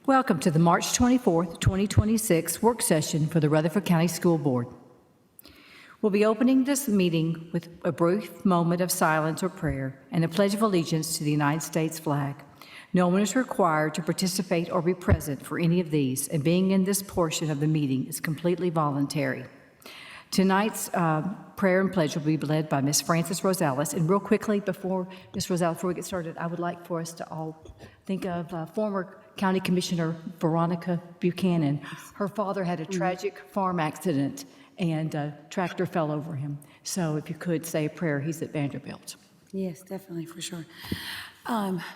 Welcome to the March 24th, 2026 work session for the Rutherford County School Board. We'll be opening this meeting with a brief moment of silence or prayer and a pledge of allegiance to the United States flag. No one is required to participate or be present for any of these, and being in this portion of the meeting is completely voluntary. Tonight's prayer and pledge will be led by Ms. Frances Rosales. And real quickly, before Ms. Rosales, before we get started, I would like for us to all think of former County Commissioner Veronica Buchanan. Her father had a tragic farm accident and a tractor fell over him. So if you could say a prayer, he's at Vanderbilt. Yes, definitely, for sure.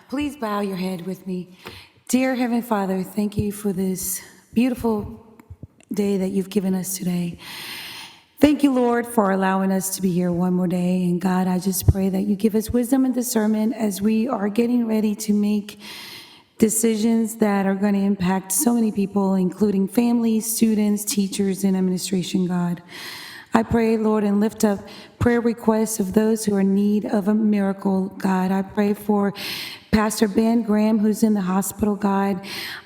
Please bow your head with me. Dear Heavenly Father, thank you for this beautiful day that you've given us today. Thank you, Lord, for allowing us to be here one more day. And God, I just pray that you give us wisdom and discernment as we are getting ready to make decisions that are going to impact so many people, including families, students, teachers, and administration, God. I pray, Lord, and lift up prayer requests of those who are in need of a miracle, God. I pray for Pastor Ben Graham, who's in the hospital, God.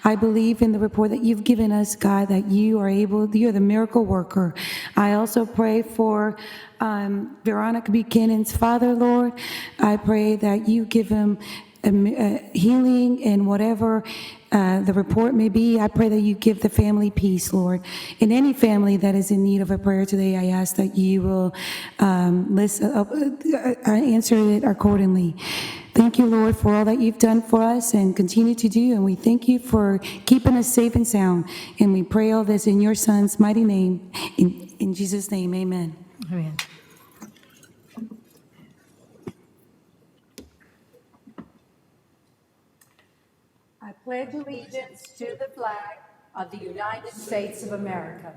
I believe in the report that you've given us, God, that you're the miracle worker. I also pray for Veronica Buchanan's father, Lord. I pray that you give him healing and whatever the report may be. I pray that you give the family peace, Lord. In any family that is in need of a prayer today, I ask that you will answer it accordingly. Thank you, Lord, for all that you've done for us and continue to do. And we thank you for keeping us safe and sound. And we pray all this in your Son's mighty name. In Jesus' name, amen. Amen. I pledge allegiance to the flag of the United States of America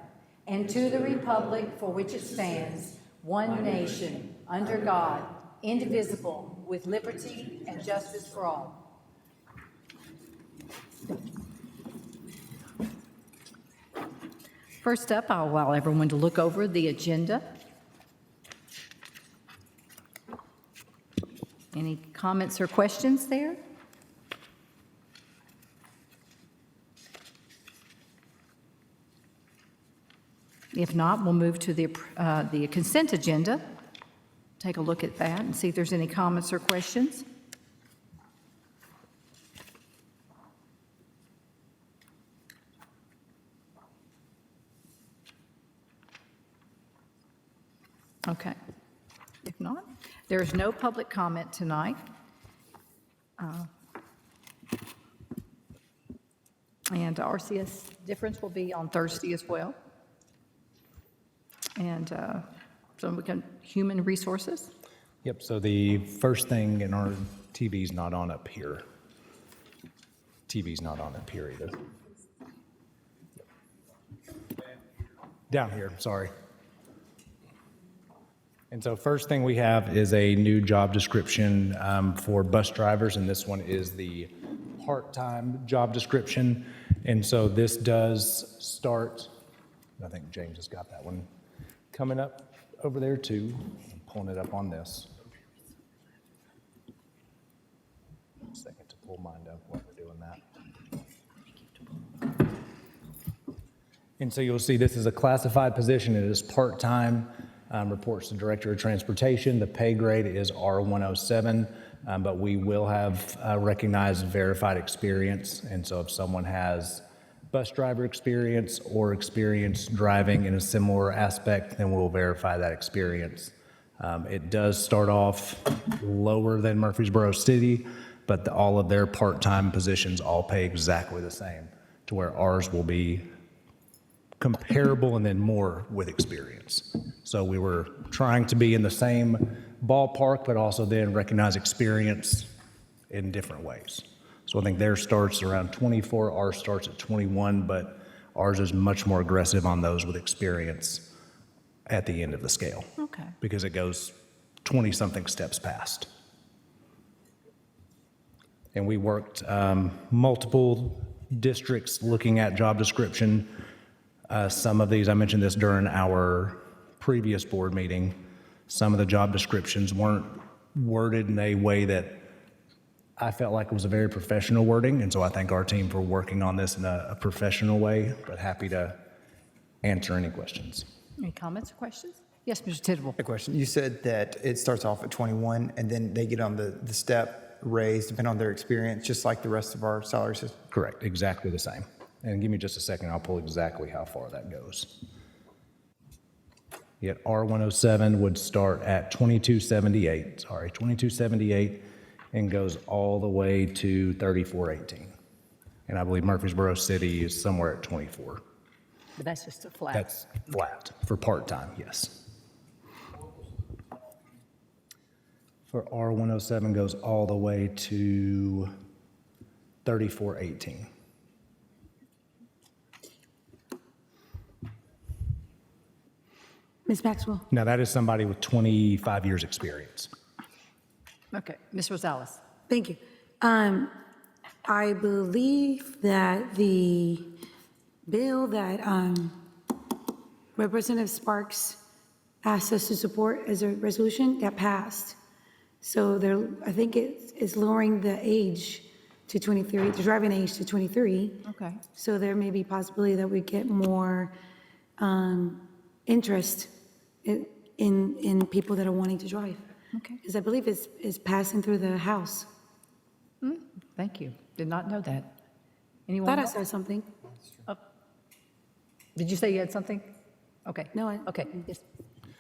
and to the republic for which it stands, one nation, under God, indivisible, with liberty and justice for all. First up, I'll allow everyone to look over the agenda. Any comments or questions there? If not, we'll move to the consent agenda. Take a look at that and see if there's any comments or questions. Okay. If not, there is no public comment tonight. And RCS difference will be on Thursday as well. And so we can, human resources. Yep, so the first thing in our TV's not on up here. TV's not on up here either. Down here, sorry. And so first thing we have is a new job description for bus drivers, and this one is the part-time job description. And so this does start, I think James has got that one coming up over there too. I'm pulling it up on this. A second to pull mine up while we're doing that. And so you'll see this is a classified position. It is part-time, reports to Director of Transportation. The pay grade is R107, but we will have recognized verified experience. And so if someone has bus driver experience or experience driving in a similar aspect, then we'll verify that experience. It does start off lower than Murfreesboro City, but all of their part-time positions all pay exactly the same, to where ours will be comparable and then more with experience. So we were trying to be in the same ballpark, but also then recognize experience in different ways. So I think theirs starts around 24, ours starts at 21, but ours is much more aggressive on those with experience at the end of the scale. Okay. Because it goes 20-something steps past. And we worked multiple districts looking at job description. Some of these, I mentioned this during our previous board meeting, some of the job descriptions weren't worded in a way that I felt like it was a very professional wording, and so I thank our team for working on this in a professional way, but happy to answer any questions. Any comments or questions? Yes, Mr. Tidwell. A question. You said that it starts off at 21 and then they get on the step raise depending on their experience, just like the rest of our salary system? Correct, exactly the same. And give me just a second, I'll pull exactly how far that goes. Yet R107 would start at 2278, and goes all the way to 3418. And I believe Murfreesboro City is somewhere at 24. But that's just a flat. That's flat for part-time, yes. For R107 goes all the way to 3418. Ms. Maxwell? Now, that is somebody with 25 years' experience. Okay, Ms. Rosales. Thank you. I believe that the bill that Representative Sparks asked us to support as a resolution, that passed. So I think it's lowering the age to 23, the driving age to 23. Okay. So there may be possibility that we get more interest in people that are wanting to drive. Okay. Because I believe it's passing through the House. Thank you. Did not know that. Anyone Thought I else? saw something. Did you say you had something? Okay. No, I- Okay, yes.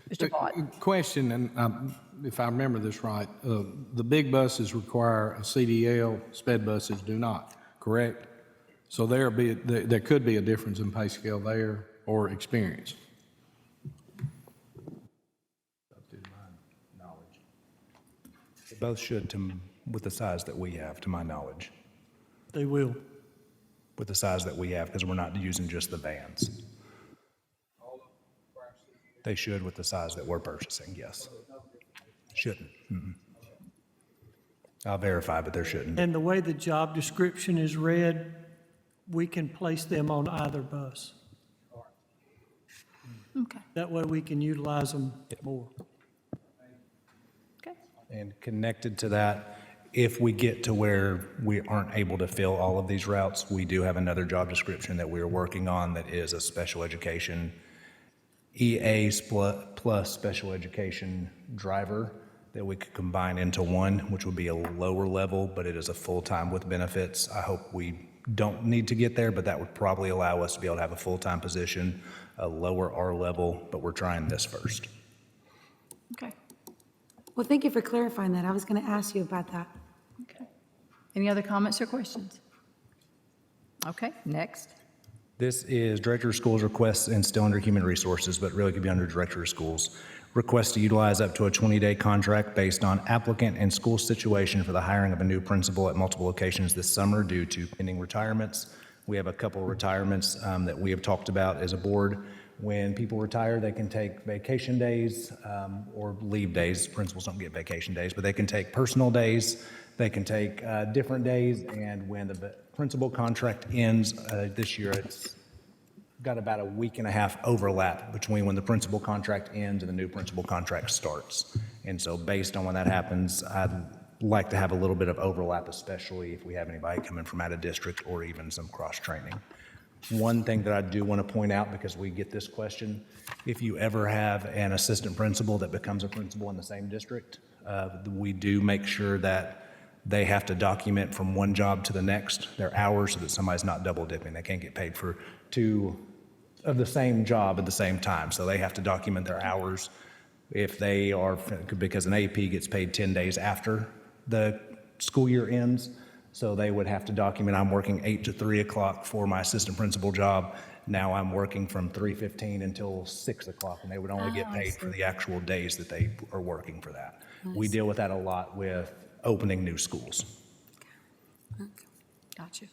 Mr. Vaught. Question, and if I remember this right, the big buses require a CDL, sped buses do not, correct? So there could be a difference in pay scale there or experience. They both should, with the size that we have, to my knowledge. They will. With the size that we have, because we're not using just the vans. They should with the size that we're purchasing, yes. Shouldn't. I'll verify, but there shouldn't. And the way the job description is read, we can place them on either bus. Okay, That way we can utilize them more. okay. And connected to that, if we get to where we aren't able to fill all of these routes, we do have another job description that we're working on that is a special education EAs plus special education driver that we could combine into one, which would be a lower level, but it is a full-time with benefits. I hope we don't need to get there, but that would probably allow us to be able to have a full-time position, a lower R level, but we're trying this first. Okay, Well, thank you for clarifying that. I was going to ask you about that. okay. Any other comments or questions? Okay, next. This is Director of Schools requests and still under Human Resources, but really could be under Director of Schools. Request to utilize up to a 20-day contract based on applicant and school situation for the hiring of a new principal at multiple locations this summer due to pending retirements. We have a couple of retirements that we have talked about as a board. When people retire, they can take vacation days or leave days. Principals don't get vacation days, but they can take personal days. They can take different days, and when the principal contract ends this year, it's got about a week and a half overlap between when the principal contract ends and the new principal contract starts. And so based on when that happens, I'd like to have a little bit of overlap, especially if we have anybody coming from out of district or even some cross-training. One thing that I do want to point out, because we get this question, if you ever have an assistant principal that becomes a principal in the same district, we do make sure that they have to document from one job to the next their hours so that somebody's not double dipping. They can't get paid for two of the same job at the same time. So they have to document their hours if they are, because an AP gets paid 10 days after the school year ends. So they would have to document, I'm working 8 to 3 o'clock for my assistant principal job. Now I'm working from 3:15 until 6 o'clock, and they would only get paid for the actual days that they are working for that. We deal with that a lot with opening new schools. Got you.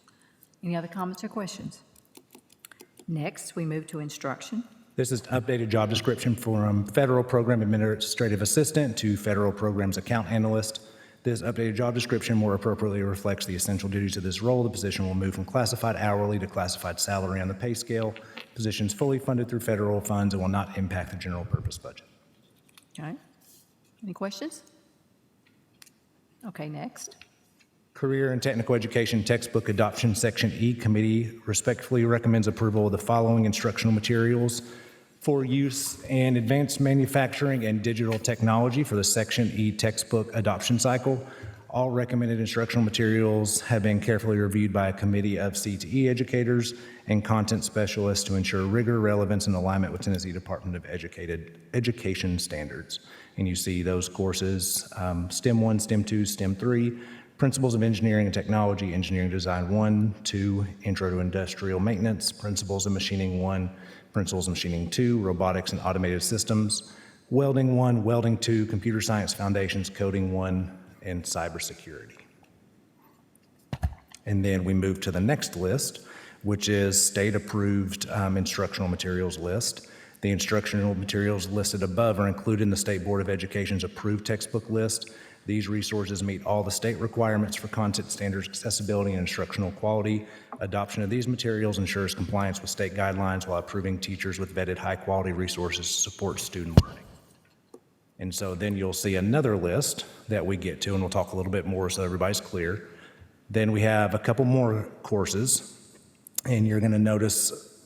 Any other comments or questions? Next, we move to instruction. This is an updated job description from Federal Program Administrative Assistant to Federal Programs Account Analyst. This updated job description more appropriately reflects the essential duties of this role. The position will move from classified hourly to classified salary on the pay scale. Position is fully funded through federal funds and will not impact the general purpose budget. All right. Any questions? Okay, next. Career and Technical Education Textbook Adoption Section E Committee respectfully recommends approval of the following instructional materials for use in advanced manufacturing and digital technology for the Section E textbook adoption cycle. All recommended instructional materials have been carefully reviewed by a committee of CTE educators and content specialists to ensure rigor, relevance, and alignment with Tennessee Department of Education standards. And you see those courses, STEM 1, STEM 2, STEM 3, Principles of Engineering and Technology, Engineering Design 1, 2, Intro to Industrial Maintenance, Principles of Machining 1, Principles of Machining 2, Robotics and Automated Systems, Welding 1, Welding 2, Computer Science Foundations, Coding 1, and Cybersecurity. And then we move to the next list, which is state-approved instructional materials list. The instructional materials listed above are included in the State Board of Education's approved textbook list. These resources meet all the state requirements for content standards, accessibility, and instructional quality. Adoption of these materials ensures compliance with state guidelines while approving teachers with vetted high-quality resources to support student learning. And so then you'll see another list that we get to, and we'll talk a little bit more so everybody's clear. Then we have a couple more courses, and you're going to notice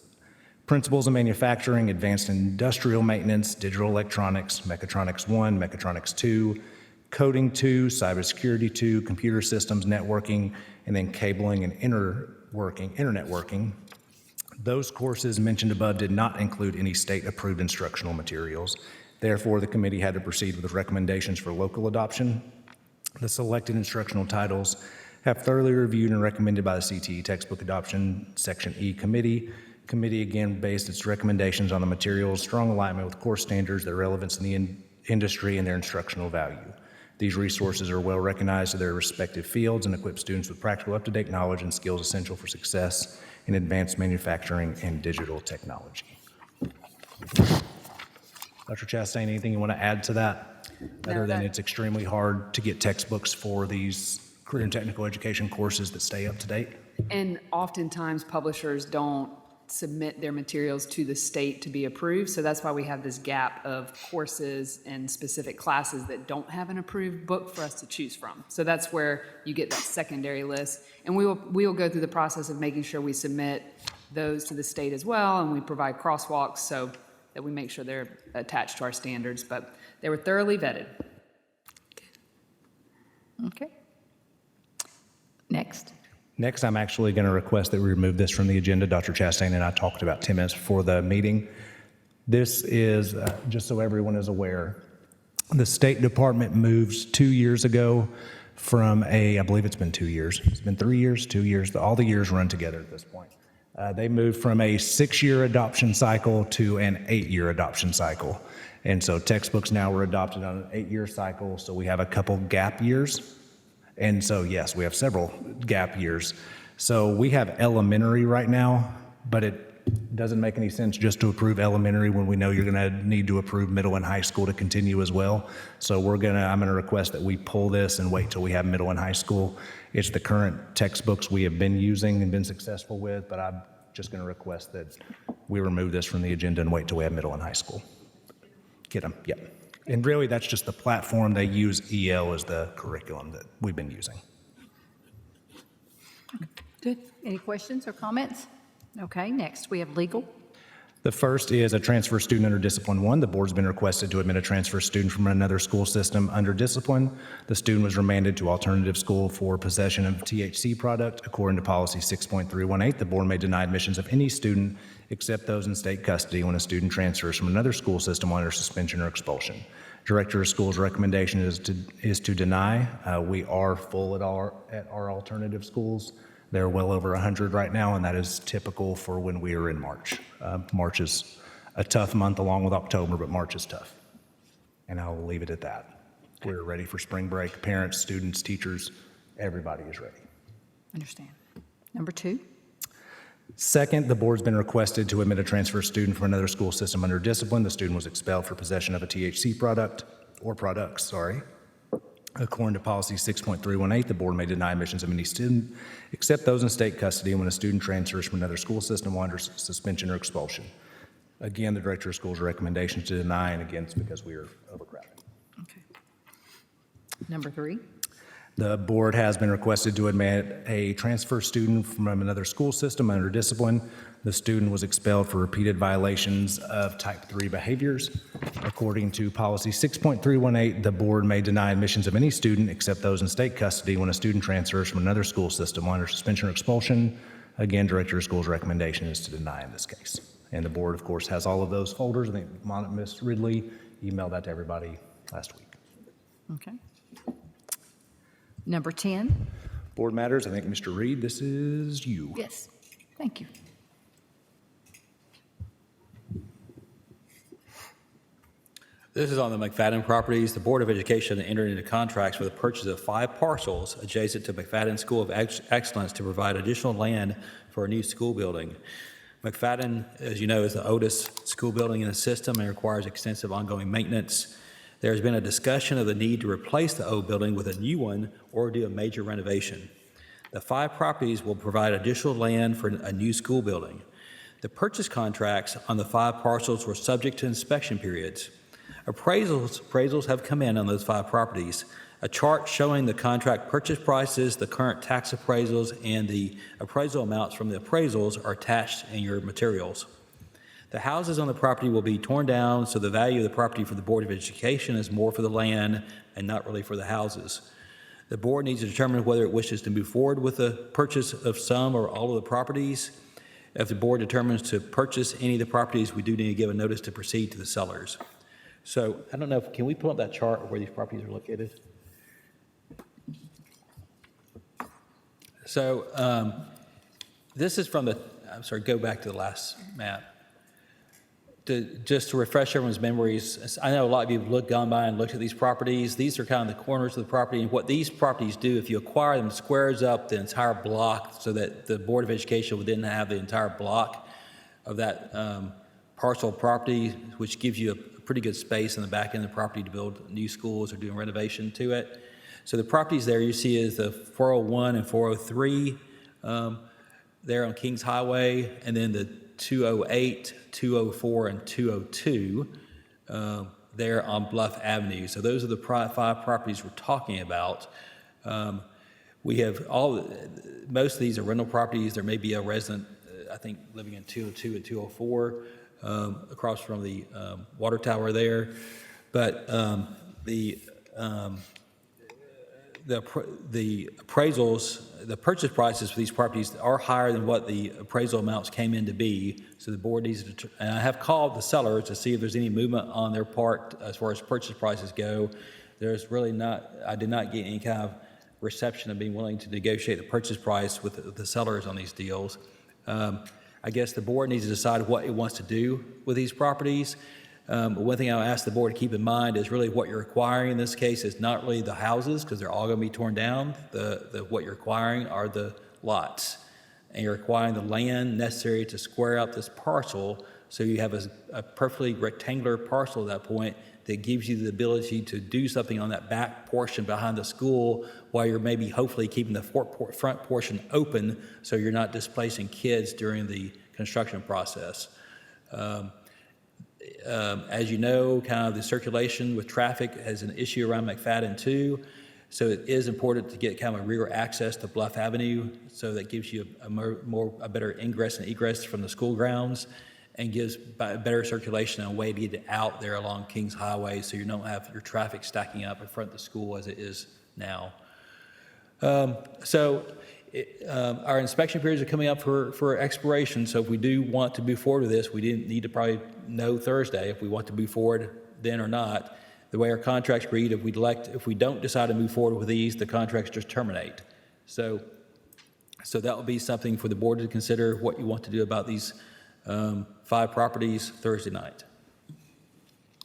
Principles of Manufacturing, Advanced Industrial Maintenance, Digital Electronics, Mechatronics 1, Mechatronics 2, Coding 2, Cybersecurity 2, Computer Systems, Networking, and then Cabling and Internet Working. Those courses mentioned above did not include any state-approved instructional materials. Therefore, the committee had to proceed with recommendations for local adoption. The selected instructional titles have thoroughly reviewed and recommended by the CTE Textbook Adoption Section E Committee. Committee again based its recommendations on the materials' strong alignment with core standards, their relevance in the industry, and their instructional value. These resources are well recognized in their respective fields and equip students with practical, up-to-date knowledge and skills essential for success in advanced manufacturing and digital technology. Dr. Chastain, anything you want to add to that? Other than it's extremely hard to get textbooks for these career and technical education courses that stay up to date? And oftentimes, publishers don't submit their materials to the state to be approved, so that's why we have this gap of courses and specific classes that don't have an approved book for us to choose from. So that's where you get that secondary list, and we will go through the process of making sure we submit those to the state as well, and we provide crosswalks so that we make sure they're attached to our standards, but they were thoroughly vetted. Okay. Next. Next, I'm actually going to request that we remove this from the agenda. Dr. Chastain and I talked about 10 minutes before the meeting. This is, just so everyone is aware, the State Department moved 2 years ago from I believe it's been 2 years. It's been 3 years, 2 years. All the years run together at this point. They moved from a 6-year adoption cycle to an 8-year adoption cycle. And so textbooks now were adopted on an 8-year cycle, so we have a couple gap years. And so, yes, we have several gap years. So we have elementary right now, but it doesn't make any sense just to approve elementary when we know you're going to need to approve middle and high school to continue as well. So I'm going to request that we pull this and wait till we have middle and high school. It's the current textbooks we have been using and been successful with, but I'm just going to request that we remove this from the agenda and wait till we have middle and high school. Get them, yep. And really, that's just the platform. They use EL as the curriculum that we've been using. Good. Any questions or comments? Okay, next, we have legal. The first is a transfer student under Discipline 1. The board's been requested to admit a transfer student from another school system under Discipline. The student was remanded to alternative school for possession of THC product. According to Policy 6.318, the board may deny admissions of any student except those in state custody when a student transfers from another school system under suspension or expulsion. Director of Schools' recommendation is to deny. We are full at our alternative schools. There are well over 100 right now, and that is typical for when we are in March. March is a tough month along with October, but March is tough. And I'll leave it at that. We're ready for spring break. Parents, students, teachers, everybody is ready. Understand. Number 2. Second, the board's been requested to admit a transfer student from another school system under Discipline. The student was expelled for possession of a THC product, or products. According to Policy 6.318, the board may deny admissions of any student except those in state custody when a student transfers from another school system under suspension or expulsion. Again, the Director of Schools' recommendation is to deny, and again, it's because we are overcrowded. Okay. Number 3. The board has been requested to admit a transfer student from another school system under discipline. The student was expelled for repeated violations of type 3 behaviors. According to policy 6.318, the board may deny admissions of any student except those in state custody when a student transfers from another school system under suspension or expulsion. Again, director of schools' recommendation is to deny in this case. And the board, of course, has all of those folders. I think Ms. Ridley emailed that to everybody last week. Okay. Number 10. Board matters, I think, Mr. Reed, this is you. Yes. Thank you. This is on the McFadden properties. The Board of Education entered into contracts for the purchase of 5 parcels adjacent to McFadden School of Excellence to provide additional land for a new school building. McFadden, as you know, is the oldest school building in the system and requires extensive ongoing maintenance. There's been a discussion of the need to replace the old building with a new one or do a major renovation. The 5 properties will provide additional land for a new school building. The purchase contracts on the 5 parcels were subject to inspection periods. Appraisals have come in on those 5 properties. A chart showing the contract purchase prices, the current tax appraisals, and the appraisal amounts from the appraisals are attached in your materials. The houses on the property will be torn down, so the value of the property for the Board of Education is more for the land and not really for the houses. The board needs to determine whether it wishes to move forward with the purchase of some or all of the properties. If the board determines to purchase any of the properties, we do need to give a notice to proceed to the sellers. So I don't know, can we pull up that chart of where these properties are located? So this is from the, I'm sorry, go back to the last map. Just to refresh everyone's memories, I know a lot of you have gone by and looked at these properties. These are kind of the corners of the property, and what these properties do, if you acquire them, squares up the entire block so that the Board of Education would then have the entire block of that parcel property, which gives you a pretty good space in the back end of the property to build new schools or doing renovation to it. So the properties there you see is the 401 and 403 there on Kings Highway, and then the 208, 204, and 202 there on Bluff Avenue. So those are the 5 properties we're talking about. We have most of these are rental properties. There may be a resident, I think, living in 202 and 204 across from the water tower there. But the appraisals, the purchase prices for these properties are higher than what the appraisal amounts came in to be. So the board needs to, and I have called the sellers to see if there's any movement on their part as far as purchase prices go. There's really not, I did not get any kind of reception of being willing to negotiate the purchase price with the sellers on these deals. I guess the board needs to decide what it wants to do with these properties. But one thing I'll ask the board to keep in mind is really what you're acquiring in this case is not really the houses, because they're all going to be torn down. What you're acquiring are the lots. And you're acquiring the land necessary to square out this parcel so you have a perfectly rectangular parcel at that point that gives you the ability to do something on that back portion behind the school while you're maybe hopefully keeping the front portion open so you're not displacing kids during the construction process. As you know, kind of the circulation with traffic has an issue around McFadden too. So it is important to get kind of a rear access to Bluff Avenue. So that gives you a better ingress and egress from the school grounds and gives better circulation and a way to get out there along Kings Highway so you don't have your traffic stacking up in front of the school as it is now. Our inspection periods are coming up for expiration, so if we do want to move forward with this, we didn't need to probably know Thursday if we want to move forward then or not. The way our contracts read, if we don't decide to move forward with these, the contracts just terminate. So that will be something for the board to consider what you want to do about these 5 properties Thursday night.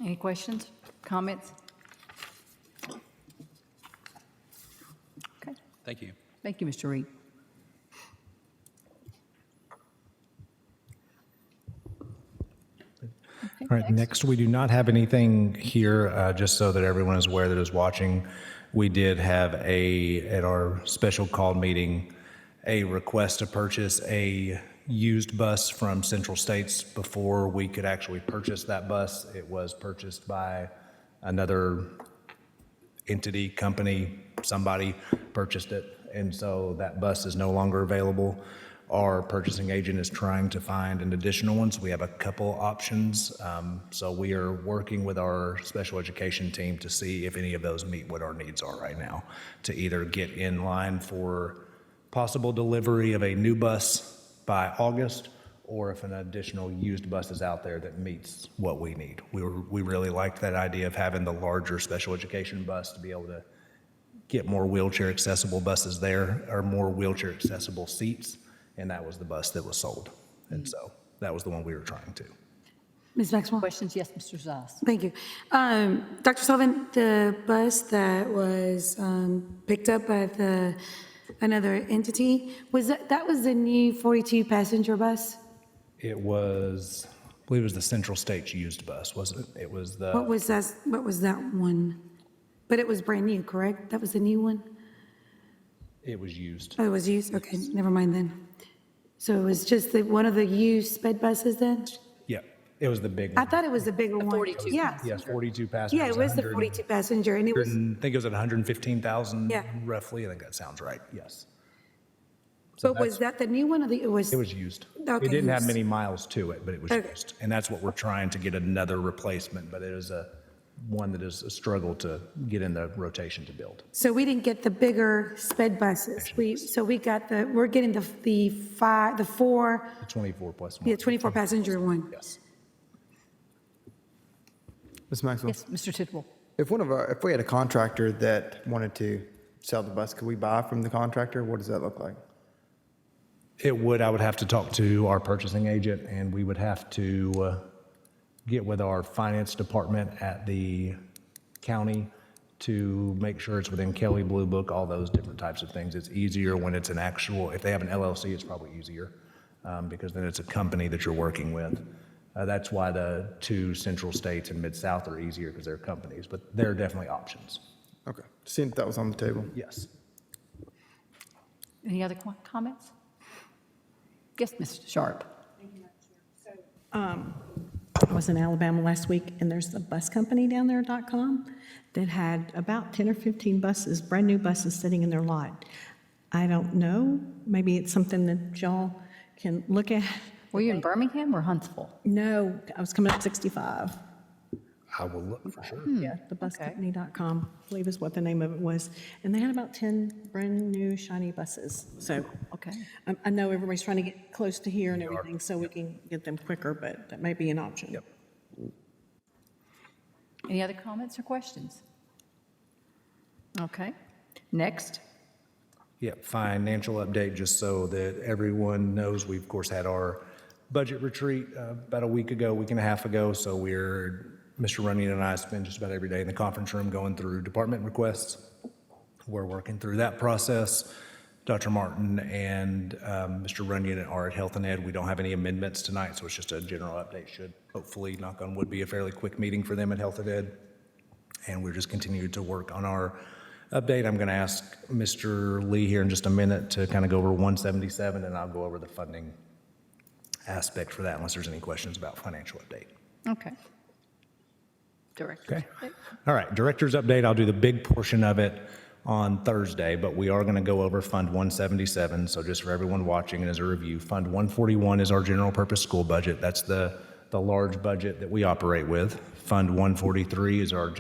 Any questions, comments? Okay. Thank you. Thank you, Mr. Reed. All right, next, we do not have anything here, just so that everyone is aware that is watching. We did have at our special call meeting, a request to purchase a used bus from Central States before we could actually purchase that bus. It was purchased by another entity, company, somebody purchased it. And so that bus is no longer available. Our purchasing agent is trying to find an additional one, so we have a couple options. So we are working with our special education team to see if any of those meet what our needs are right now, to either get in line for possible delivery of a new bus by August, or if an additional used bus is out there that meets what we need. We really liked that idea of having the larger special education bus to be able to get more wheelchair accessible buses there, or more wheelchair accessible seats. And that was the bus that was sold. And so that was the one we were trying to. Ms. Maxwell? Questions? Yes, Mr. Zas. Thank you. Dr. Sullivan, the bus that was picked up by another entity, that was the new 42-passenger bus? It was, I believe it was the Central States used bus, wasn't it? It was the. What was that one? But it was brand new, correct? That was the new one? It was used. Oh, it was used? Okay, never mind then. So it was just one of the used sped buses then? Yeah, it was the big I one. thought it was the bigger one. 42 Yeah. Yes, 42 passengers. Yeah, it was the 100 42-passenger, and it was, I think it was at 115,000 Yeah. roughly. I think that sounds right, yes. but was that the new one, or it was? It was used. Okay, It didn't have used. many miles to it, but it was Okay. used. And that's what we're trying to get another replacement, but it is one that is a struggle to get in the rotation to build. So we didn't get the bigger sped buses. We're getting the four, The 24 plus one. the 24-passenger one. Yes. Ms. Maxwell? Yes, Mr. Tidwell. If we had a contractor that wanted to sell the bus, could we buy from the contractor? What does that look like? It would, I would have to talk to our purchasing agent, and we would have to get with our finance department at the county to make sure it's within Kelly Blue Book, all those different types of things. It's easier when it's an actual, if they have an LLC, it's probably easier, because then it's a company that you're working with. That's why the two Central States and Mid-South are easier, because they're companies, but there are definitely options. Okay, seeing if that was on the table. Yes. Any other comments? Yes, Mr. Sharp. I was in Alabama last week, and there's a bus company down there, .com, that had about 10 or 15 buses, brand-new buses sitting in their lot. I don't know, maybe it's something that y'all can look at. Were you in Birmingham or Huntsville? No, I was coming up 65. I will look for sure. Yeah, the buscompany.com, I believe is what the name of it was. And they had about 10 brand-new shiny buses. So Okay. I know everybody's trying to get close to here and everything, so we can get them quicker, but that may be an option. Yep. Any other comments or questions? Okay. Next. Yeah, financial update, just so that everyone knows, we of course had our budget retreat about a week and a half ago, so Mr. Runyon and I spend just about every day in the conference room going through department requests. We're working through that process. Dr. Martin and Mr. Runyon are at Health and Ed. We don't have any amendments tonight, so it's just a general update. Should hopefully, knock on wood, be a fairly quick meeting for them at Health and Ed. And we're just continuing to work on our update. I'm going to ask Mr. Lee here in just a minute to kind of go over 177, and I'll go over the funding aspect for that, unless there's any questions about financial update. Okay. Director. Okay. All right, director's update. I'll do the big portion of it on Thursday, but we are going to go over Fund 177. So just for everyone watching and as a review, Fund 141 is our general purpose school budget. That's the large budget that we operate with. Fund 143 is our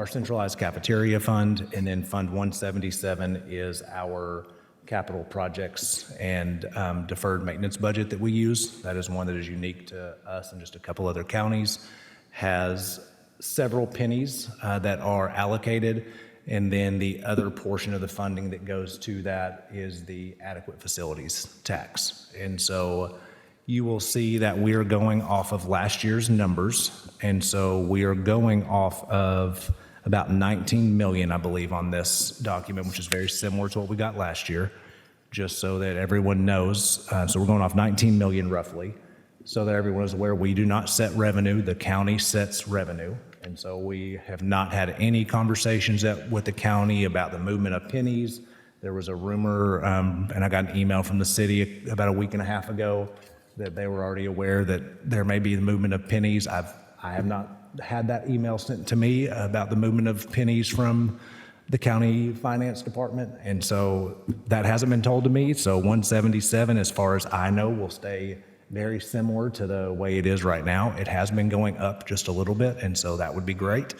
centralized cafeteria fund, and then Fund 177 is our capital projects and deferred maintenance budget that we use. That is one that is unique to us and just a couple other counties. Has several pennies that are allocated, and then the other portion of the funding that goes to that is the adequate facilities tax. And so you will see that we are going off of last year's numbers, and so we are going off of about 19 million, I believe, on this document, which is very similar to what we got last year, just so that everyone knows. So we're going off 19 million roughly. So that everyone is aware, we do not set revenue, the county sets revenue. And so we have not had any conversations with the county about the movement of pennies. There was a rumor, and I got an email from the city about a week and a half ago that they were already aware that there may be the movement of pennies. I have not had that email sent to me about the movement of pennies from the county finance department. And so that hasn't been told to me. So 177, as far as I know, will stay very similar to the way it is right now. It has been going up just a little bit, and so that would be great.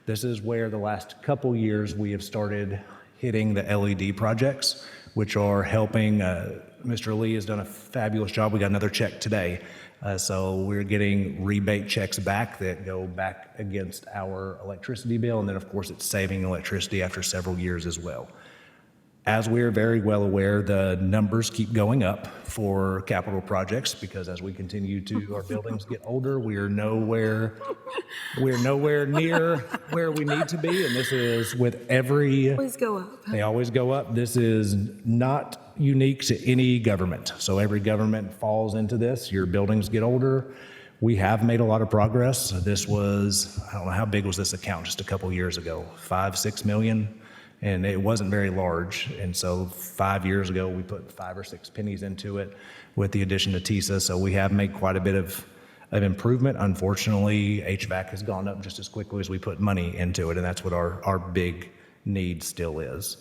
This is where the last couple years we have started hitting the LED projects, which are helping. Mr. Lee has done a fabulous job. We got another check today. So we're getting rebate checks back that go back against our electricity bill. And then, of course, it's saving electricity after several years as well. As we're very well aware, the numbers keep going up for capital projects because as we continue to, our buildings get older, we're nowhere near where we need to be. And this is with every, Always go up. they always go up. This is not unique to any government. So every government falls into this. Your buildings get older. We have made a lot of progress. This was, I don't know, how big was this account just a couple years ago? 5-6 million? And it wasn't very large. And so 5 years ago, we put 5 or 6 pennies into it with the addition of TISA. So we have made quite a bit of improvement. Unfortunately, HVAC has gone up just as quickly as we put money into it. And that's what our big need still is.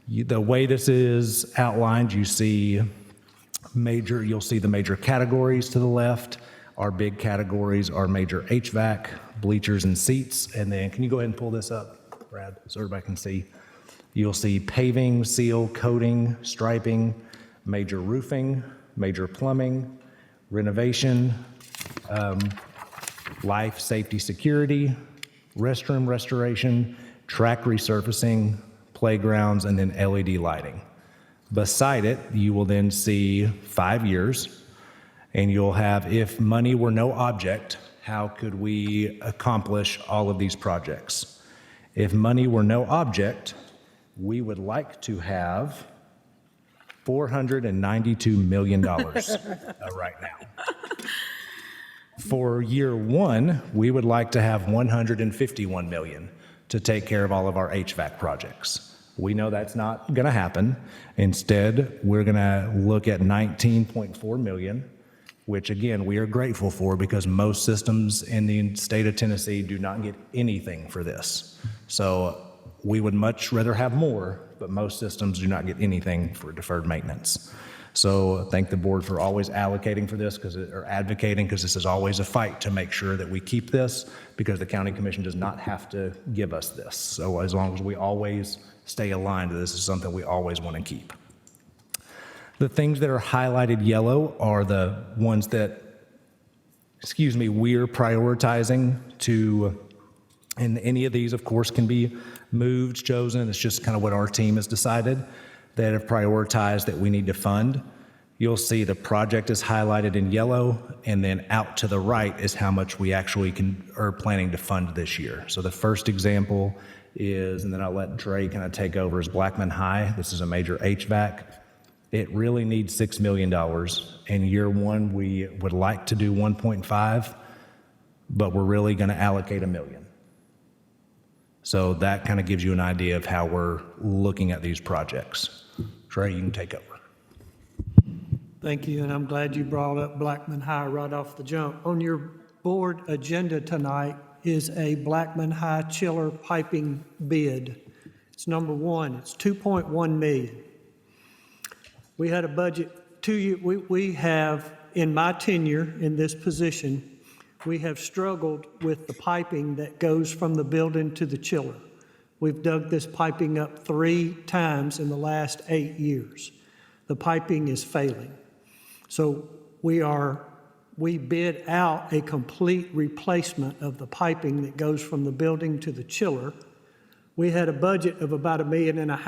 The way this is outlined, you'll see the major categories to the left. Our big categories are major HVAC, bleachers and seats. And then can you go ahead and pull this up, Brad, so everybody can see? You'll see paving, seal, coating, striping, major roofing, major plumbing, renovation, life, safety, security, restroom restoration, track resurfacing, playgrounds, and then LED lighting. Beside it, you will then see 5 years, and you'll have, if money were no object, how could we accomplish all of these projects? If money were no object, we would like to have $492 million right now. For year one, we would like to have $151 million to take care of all of our HVAC projects. We know that's not going to happen. Instead, we're going to look at $19.4 million, which again, we are grateful for because most systems in the state of Tennessee do not get anything for this. So we would much rather have more, but most systems do not get anything for deferred maintenance. So thank the board for always allocating for this or advocating, because this is always a fight to make sure that we keep this, because the county commission does not have to give us this. So as long as we always stay aligned to this, is something we always want to keep. The things that are highlighted yellow are the ones that, we're prioritizing to, and any of these, of course, can be moved, chosen. It's just kind of what our team has decided that have prioritized that we need to fund. You'll see the project is highlighted in yellow, and then out to the right is how much we actually are planning to fund this year. So the first example is, and then I'll let Dre kind of take over, is Blackman High. This is a major HVAC. It really needs $6 million. In year one, we would like to do 1.5, but we're really going to allocate $1 million. So that kind of gives you an idea of how we're looking at these projects. Trey, you can take over. Thank you, and I'm glad you brought up Blackman High right off the jump. On your board agenda tonight is a Blackman High chiller piping bid. It's number one. It's $2.1 million. We had a budget 2 years. We have, in my tenure in this position, we have struggled with the piping that goes from the building to the chiller. We've dug this piping up 3 times in the last 8 years. The piping is failing. So we bid out a complete replacement of the piping that goes from the building to the chiller. We had a budget of about $1.5 million,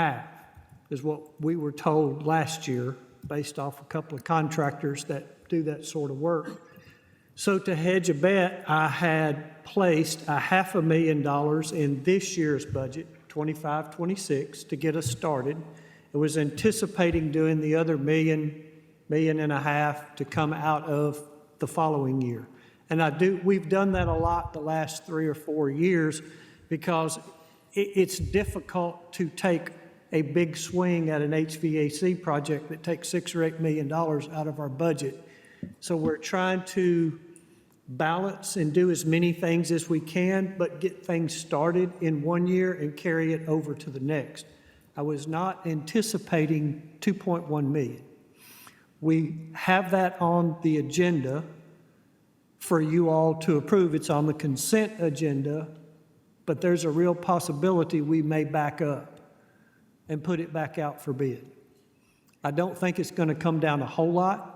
is what we were told last year, based off a couple of contractors that do that sort of work. So to hedge a bet, I had placed $500,000 in this year's budget, 25-26, to get us started. It was anticipating doing the other $1.5 million to come out of the following year. And we've done that a lot the last 3 or 4 years because it's difficult to take a big swing at an HVAC project that takes $6 or $8 million out of our budget. So we're trying to balance and do as many things as we can, but get things started in one year and carry it over to the next. I was not anticipating 2.1 million. We have that on the agenda for you all to approve. It's on the consent agenda, but there's a real possibility we may back up and put it back out for bid. I don't think it's going to come down a whole lot,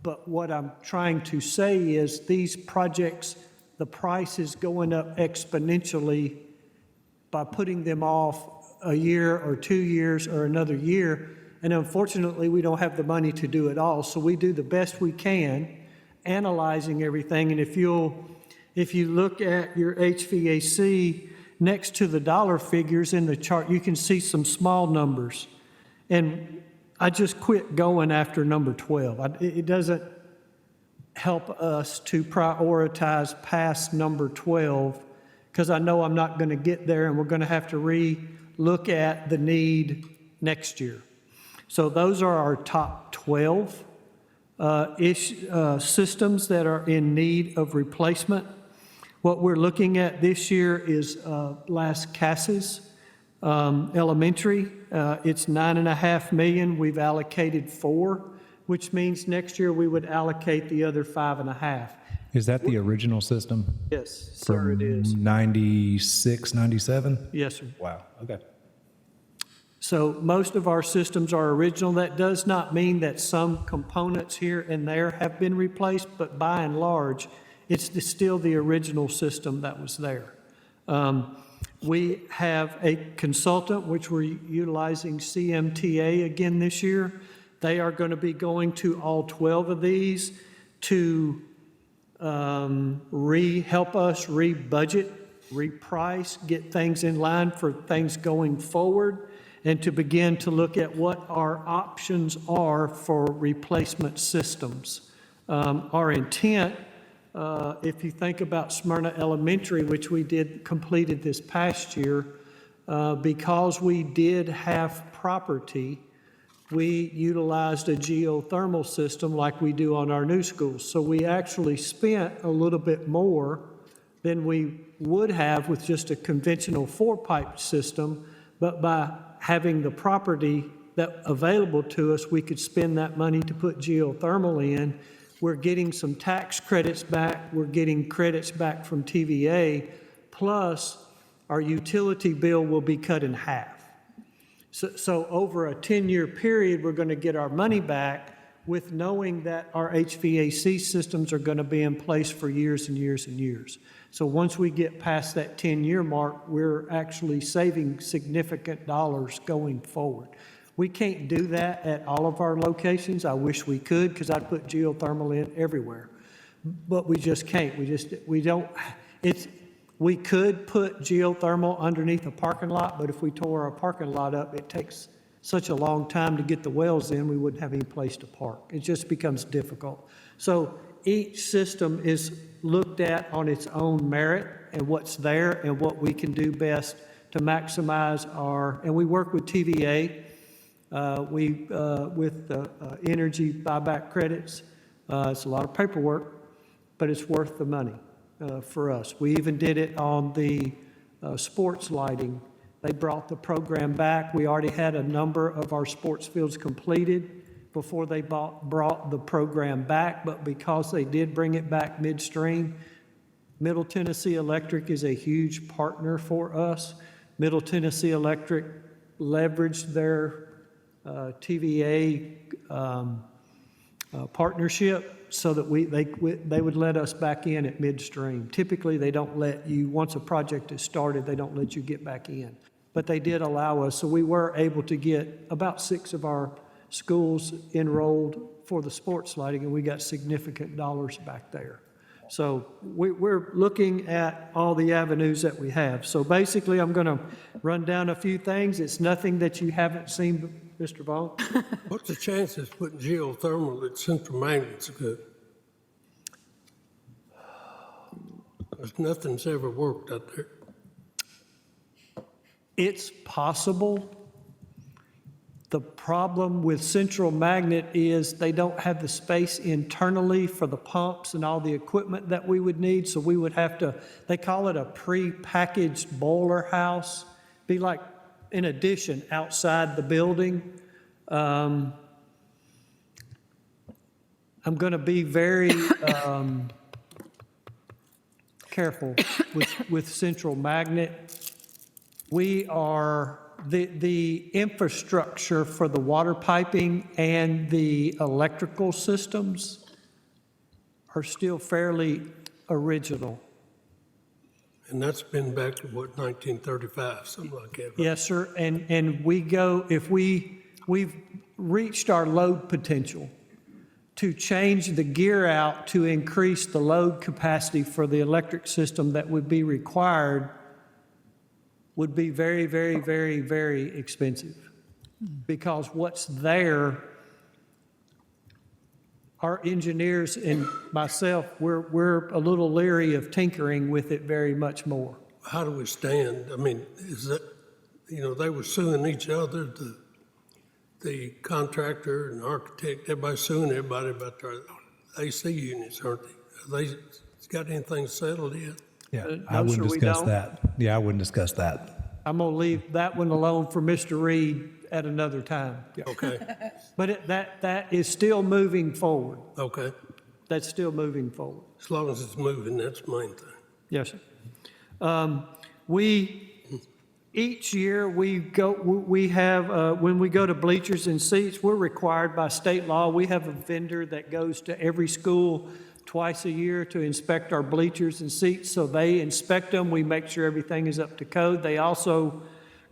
but what I'm trying to say is these projects, the price is going up exponentially by putting them off a year or 2 years or another year. And unfortunately, we don't have the money to do it all. So we do the best we can, analyzing everything. And if you look at your HVAC next to the dollar figures in the chart, you can see some small numbers. And I just quit going after number 12. It doesn't help us to prioritize past number 12 because I know I'm not going to get there and we're going to have to re-look at the need next year. So those are our top 12 systems that are in need of replacement. What we're looking at this year is Las Casas Elementary. It's $9.5 million. We've allocated $4 million, which means next year we would allocate the other $5.5 million. Is that the original system? Yes, sir, it is. 96, 97? Yes, sir. Wow, okay. So most of our systems are original. That does not mean that some components here and there have been replaced, but by and large, it's still the original system that was there. We have a consultant, which we're utilizing CMTA again this year. They are going to be going to all 12 of these to help us re-budget, reprice, get things in line for things going forward, and to begin to look at what our options are for replacement systems. Our intent, if you think about Smyrna Elementary, which we completed this past year, because we did have property, we utilized a geothermal system like we do on our new schools. So we actually spent a little bit more than we would have with just a conventional 4-pipe system, but by having the property that available to us, we could spend that money to put geothermal in. We're getting some tax credits back. We're getting credits back from TVA, plus our utility bill will be cut in half. So over a 10-year period, we're going to get our money back with knowing that our HVAC systems are going to be in place for years and years and years. So once we get past that 10-year mark, we're actually saving significant dollars going forward. We can't do that at all of our locations. I wish we could, because I'd put geothermal in everywhere. But we just can't. We could put geothermal underneath a parking lot, but if we tore our parking lot up, it takes such a long time to get the wells in, we wouldn't have any place to park. It just becomes difficult. So each system is looked at on its own merit and what's there and what we can do best to maximize and we work with TVA, with energy buyback credits. It's a lot of paperwork, but it's worth the money for us. We even did it on the sports lighting. They brought the program back. We already had a number of our sports fields completed before they brought the program back, but because they did bring it back midstream, Middle Tennessee Electric is a huge partner for us. Middle Tennessee Electric leveraged their TVA partnership so that they would let us back in at midstream. Typically, they don't let you, once a project is started, they don't let you get back in. But they did allow us, so we were able to get about 6 of our schools enrolled for the sports lighting, and we got significant dollars back there. So we're looking at all the avenues that we have. So basically, I'm going to run down a few things. It's nothing that you haven't seen, Mr. Vaughn. What's the chances of putting geothermal at Central Maintenance good? Because nothing's ever worked out there. It's possible. The problem with Central Magnet is they don't have the space internally for the pumps and all the equipment that we would need, so we would have to, they call it a pre-packaged boiler house, be like an addition outside the building. I'm going to be very careful with Central Magnet. We are, the infrastructure for the water piping and the electrical systems are still fairly original. And that's been back to what, 1935, something like that. right? Yes, sir, and we go, if we've reached our load potential, to change the gear out to increase the load capacity for the electric system that would be required would be very, very, very, very expensive. Because what's there, our engineers and myself, we're a little leery of tinkering with it very much more. How do we stand? I mean, is that, they were suing each other, the contractor and architect, everybody suing everybody about their AC units, aren't they? Have they got anything settled yet? Yeah, No, I wouldn't sir, we discuss don't. that. Yeah, I wouldn't discuss that. I'm going to leave that one alone for Mr. Reed at another time. Okay, But that is still moving forward. okay. That's still moving forward. As long as it's moving, that's the main thing. Yes, sir. Each year, we have, when we go to bleachers and seats, we're required by state law, we have a vendor that goes to every school twice a year to inspect our bleachers and seats. So they inspect them, we make sure everything is up to code. They also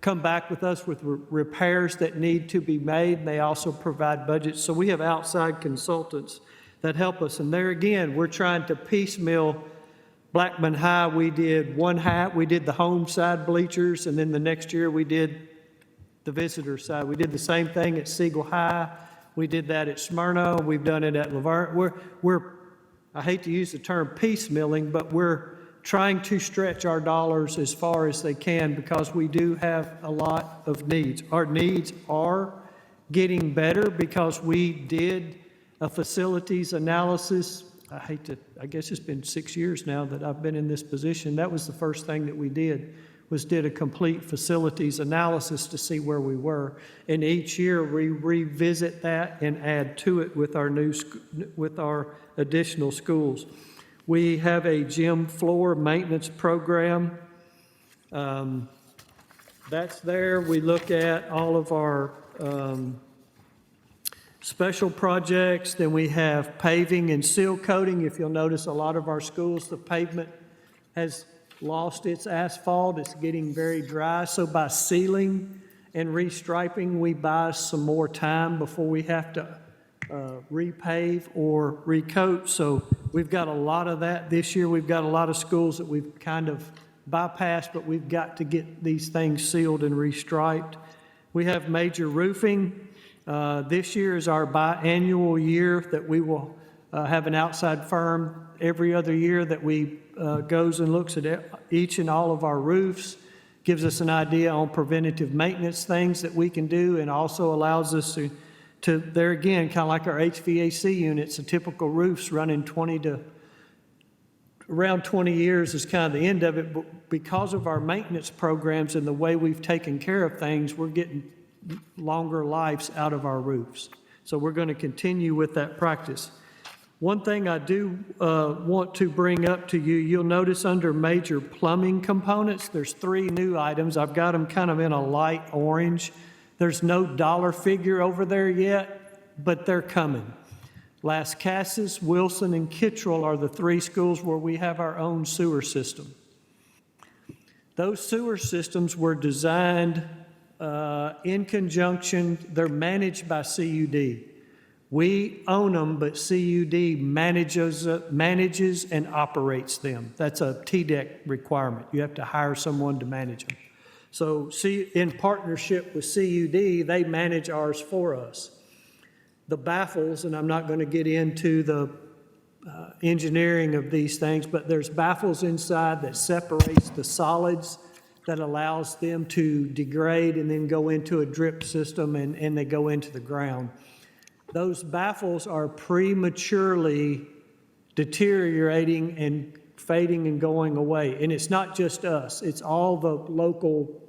come back with us with repairs that need to be made, and they also provide budgets. So we have outside consultants that help us. And there again, we're trying to piecemeal. Blackman High, we did the home side bleachers, and then the next year we did the visitor side. We did the same thing at Siegel High. We did that at Smyrna. We've done it at Laverne. I hate to use the term piecemealing, but we're trying to stretch our dollars as far as they can because we do have a lot of needs. Our needs are getting better because we did a facilities analysis. I guess it's been 6 years now that I've been in this position. That was the first thing that we did a complete facilities analysis to see where we were. And each year we revisit that and add to it with our additional schools. We have a gym floor maintenance program. That's there. We look at all of our special projects. Then we have paving and seal coating. If you'll notice, a lot of our schools, the pavement has lost its asphalt. It's getting very dry. So by sealing and restriping, we buy some more time before we have to repave or recoat. So we've got a lot of that this year. We've got a lot of schools that we've kind of bypassed, but we've got to get these things sealed and restriped. We have major roofing. This year is our biannual year that we will have an outside firm every other year that we goes and looks at each and all of our roofs, gives us an idea on preventative maintenance things that we can do, and also allows us to there again, kind of like our HVAC units, a typical roof's running around 20 years is kind of the end of it, but because of our maintenance programs and the way we've taken care of things, we're getting longer lives out of our roofs. So we're going to continue with that practice. One thing I do want to bring up to you, you'll notice under major plumbing components, there's 3 new items. I've got them kind of in a light orange. There's no dollar figure over there yet, but they're coming. Las Casas, Wilson, and Kittrell are the 3 schools where we have our own sewer system. Those sewer systems were designed in conjunction, they're managed by CUD. We own them, but CUD manages and operates them. That's a TDEC requirement. You have to hire someone to manage them. So in partnership with CUD, they manage ours for us. The baffles, and I'm not going to get into the engineering of these things, but there's baffles inside that separates the solids that allows them to degrade and then go into a drip system and they go into the ground. Those baffles are prematurely deteriorating and fading and going away. And it's not just us, it's all the local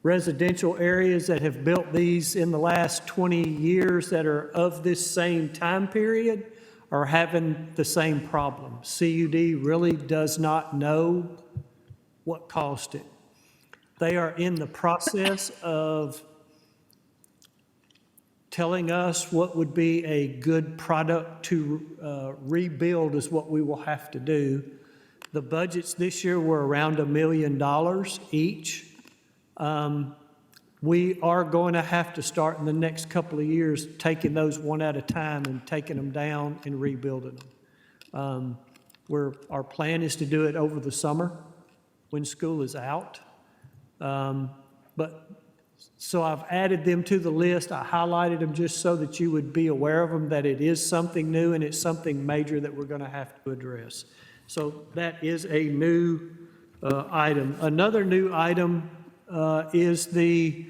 residential areas that have built these in the last 20 years that are of this same time period are having the same problem. CUD really does not know what caused it. They are in the process of telling us what would be a good product to rebuild is what we will have to do. The budgets this year were around $1 million each. We are going to have to start in the next couple of years taking those one at a time and taking them down and rebuilding them. Our plan is to do it over the summer when school is out. So I've added them to the list. I highlighted them just so that you would be aware of them, that it is something new and it's something major that we're going to have to address. So that is a new item. Another new item is the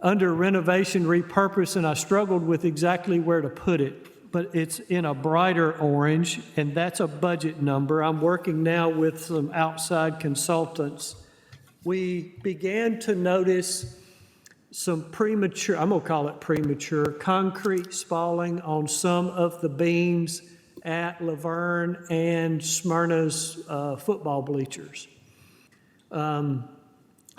under renovation repurpose, and I struggled with exactly where to put it, but it's in a brighter orange, and that's a budget number. I'm working now with some outside consultants. We began to notice some premature, I'm going to call it premature, concrete spalling on some of the beams at Laverne and Smyrna's football bleachers.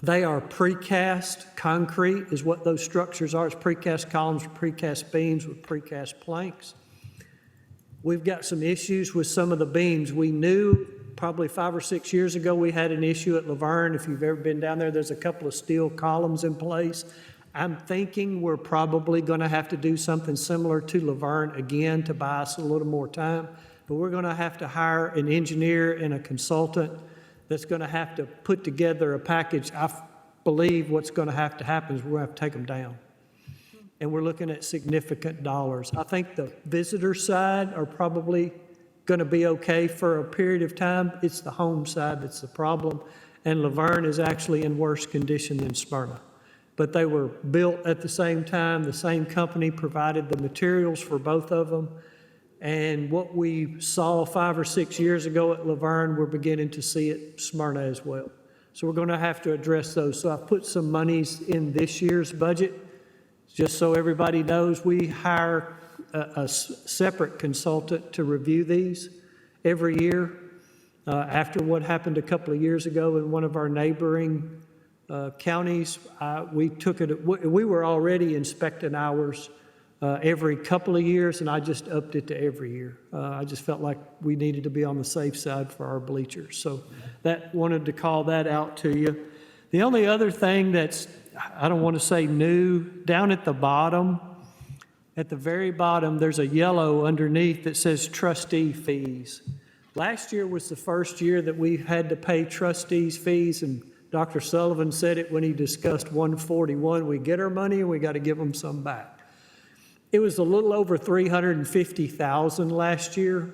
They are precast concrete is what those structures are. It's precast columns, precast beams with precast planks. We've got some issues with some of the beams. We knew probably 5 or 6 years ago we had an issue at Laverne. If you've ever been down there, there's a couple of steel columns in place. I'm thinking we're probably going to have to do something similar to Laverne again to buy us a little more time. But we're going to have to hire an engineer and a consultant that's going to have to put together a package. I believe what's going to have to happen is we're going to have to take them down. And we're looking at significant dollars. I think the visitor side are probably going to be okay for a period of time. It's the home side that's the problem. And Laverne is actually in worse condition than Smyrna. But they were built at the same time. The same company provided the materials for both of them. And what we saw 5 or 6 years ago at Laverne, we're beginning to see at Smyrna as well. So we're going to have to address those. So I've put some monies in this year's budget. Just so everybody knows, we hire a separate consultant to review these every year. After what happened a couple of years ago in one of our neighboring counties, we were already inspecting ours every couple of years, and I just upped it to every year. I just felt like we needed to be on the safe side for our bleachers. So wanted to call that out to you. The only other thing that's, I don't want to say new, down at the bottom, at the very bottom, there's a yellow underneath that says trustee fees. Last year was the first year that we had to pay trustees' fees, and Dr. Sullivan said it when he discussed 141. We get our money and we got to give them some back. It was a little over $350,000 last year.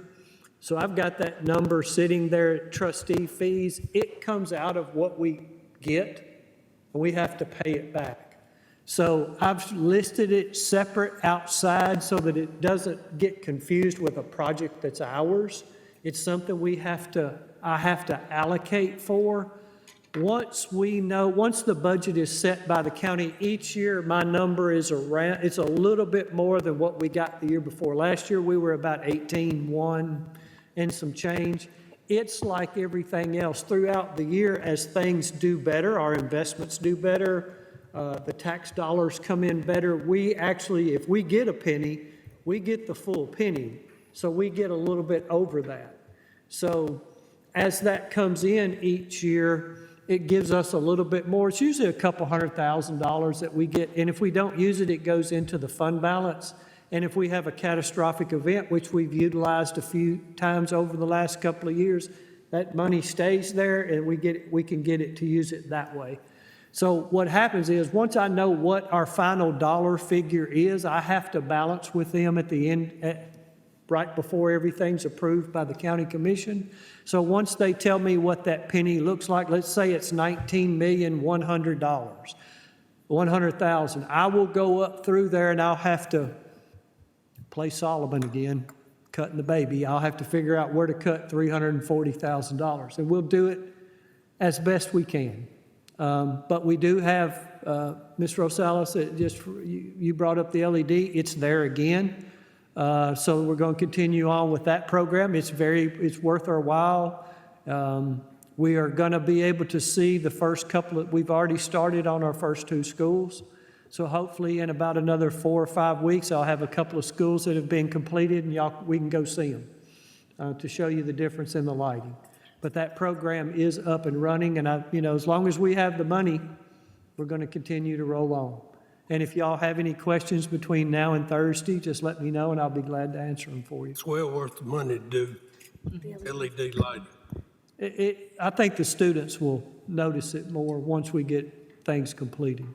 So I've got that number sitting there at trustee fees. It comes out of what we get, and we have to pay it back. So I've listed it separate outside so that it doesn't get confused with a project that's ours. It's something I have to allocate for. Once the budget is set by the county each year, my number is around, it's a little bit more than what we got the year before. Last year, we were about 18.1 and some change. It's like everything else. Throughout the year, as things do better, our investments do better, the tax dollars come in better. We actually, if we get a penny, we get the full penny. So we get a little bit over that. So as that comes in each year, it gives us a little bit more. It's usually a couple $100,000 that we get. And if we don't use it, it goes into the fund balance. And if we have a catastrophic event, which we've utilized a few times over the last couple of years, that money stays there and we can get it to use it that way. So what happens is once I know what our final dollar figure is, I have to balance with them at the end right before everything's approved by the county commission. So once they tell me what that penny looks like, let's say it's $19,100,000, 100,000, I will go up through there and I'll have to play Solomon again, cutting the baby. I'll have to figure out where to cut $340,000, and we'll do it as best we can. But we do have, Ms. Rosales, you brought up the LED, it's there again. So we're going to continue on with that program. It's worth our while. We are going to be able to see the first we've already started on our first 2 schools. So hopefully in about another 4 or 5 weeks, I'll have a couple of schools that have been completed, and we can go see them to show you the difference in the lighting. But that program is up and running, and as long as we have the money, we're going to continue to roll on. And if y'all have any questions between now and Thursday, just let me know, and I'll be glad to answer them for you. It's well worth the money to do LED lighting. I think the students will notice it more once we get things completed.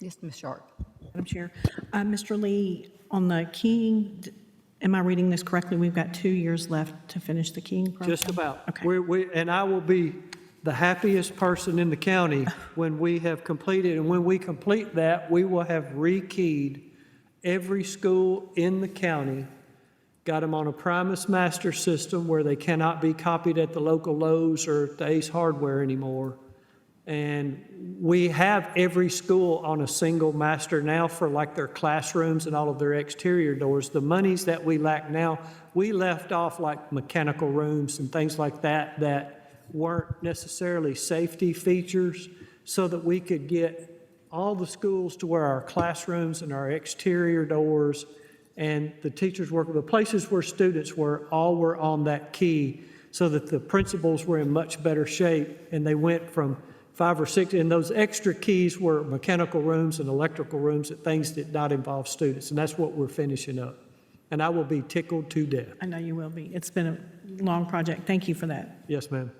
Yes, Ms. Sharp. Madam Chair. Mr. Lee, on the keying, am I reading this correctly? We've got 2 years left to finish the keying program? Just about. Okay. And I will be the happiest person in the county when we have completed, and when we complete that, we will have rekeyed every school in the county, got them on a Primus Master system where they cannot be copied at the local Lowe's or the Ace Hardware anymore. And we have every school on a single master now for like their classrooms and all of their exterior doors. The monies that we lack now, we left off like mechanical rooms and things like that weren't necessarily safety features, so that we could get all the schools to where our classrooms and our exterior doors and the teachers work, the places where students were, all were on that key, so that the principals were in much better shape, and they went from 5 or 6, and those extra keys were mechanical rooms and electrical rooms and things that did not involve students, and that's what we're finishing up. And I will be tickled to death. I know you will be. It's been a long project. Thank you for that. Yes, ma'am.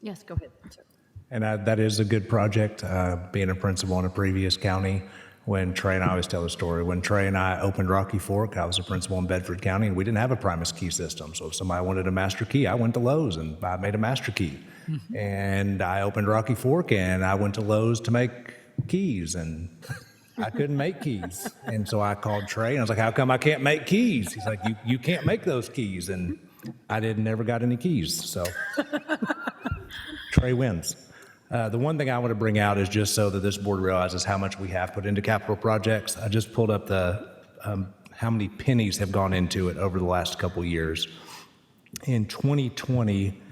Yes, go ahead, sir. And that is a good project, being a principal in a previous county. When Trey and I always tell the story, when Trey and I opened Rocky Fork, I was a principal in Bedford County, and we didn't have a Primus key system. So if somebody wanted a master key, I went to Lowe's and I made a master key. And I opened Rocky Fork, and I went to Lowe's to make keys, and I couldn't make keys. And so I called Trey, and I was like, how come I can't make keys? He's like, you can't make those keys. And I never got any keys, so Trey wins. The one thing I want to bring out is just so that this board realizes how much we have put into capital projects. I just pulled up how many pennies have gone into it over the last couple years. In 2020,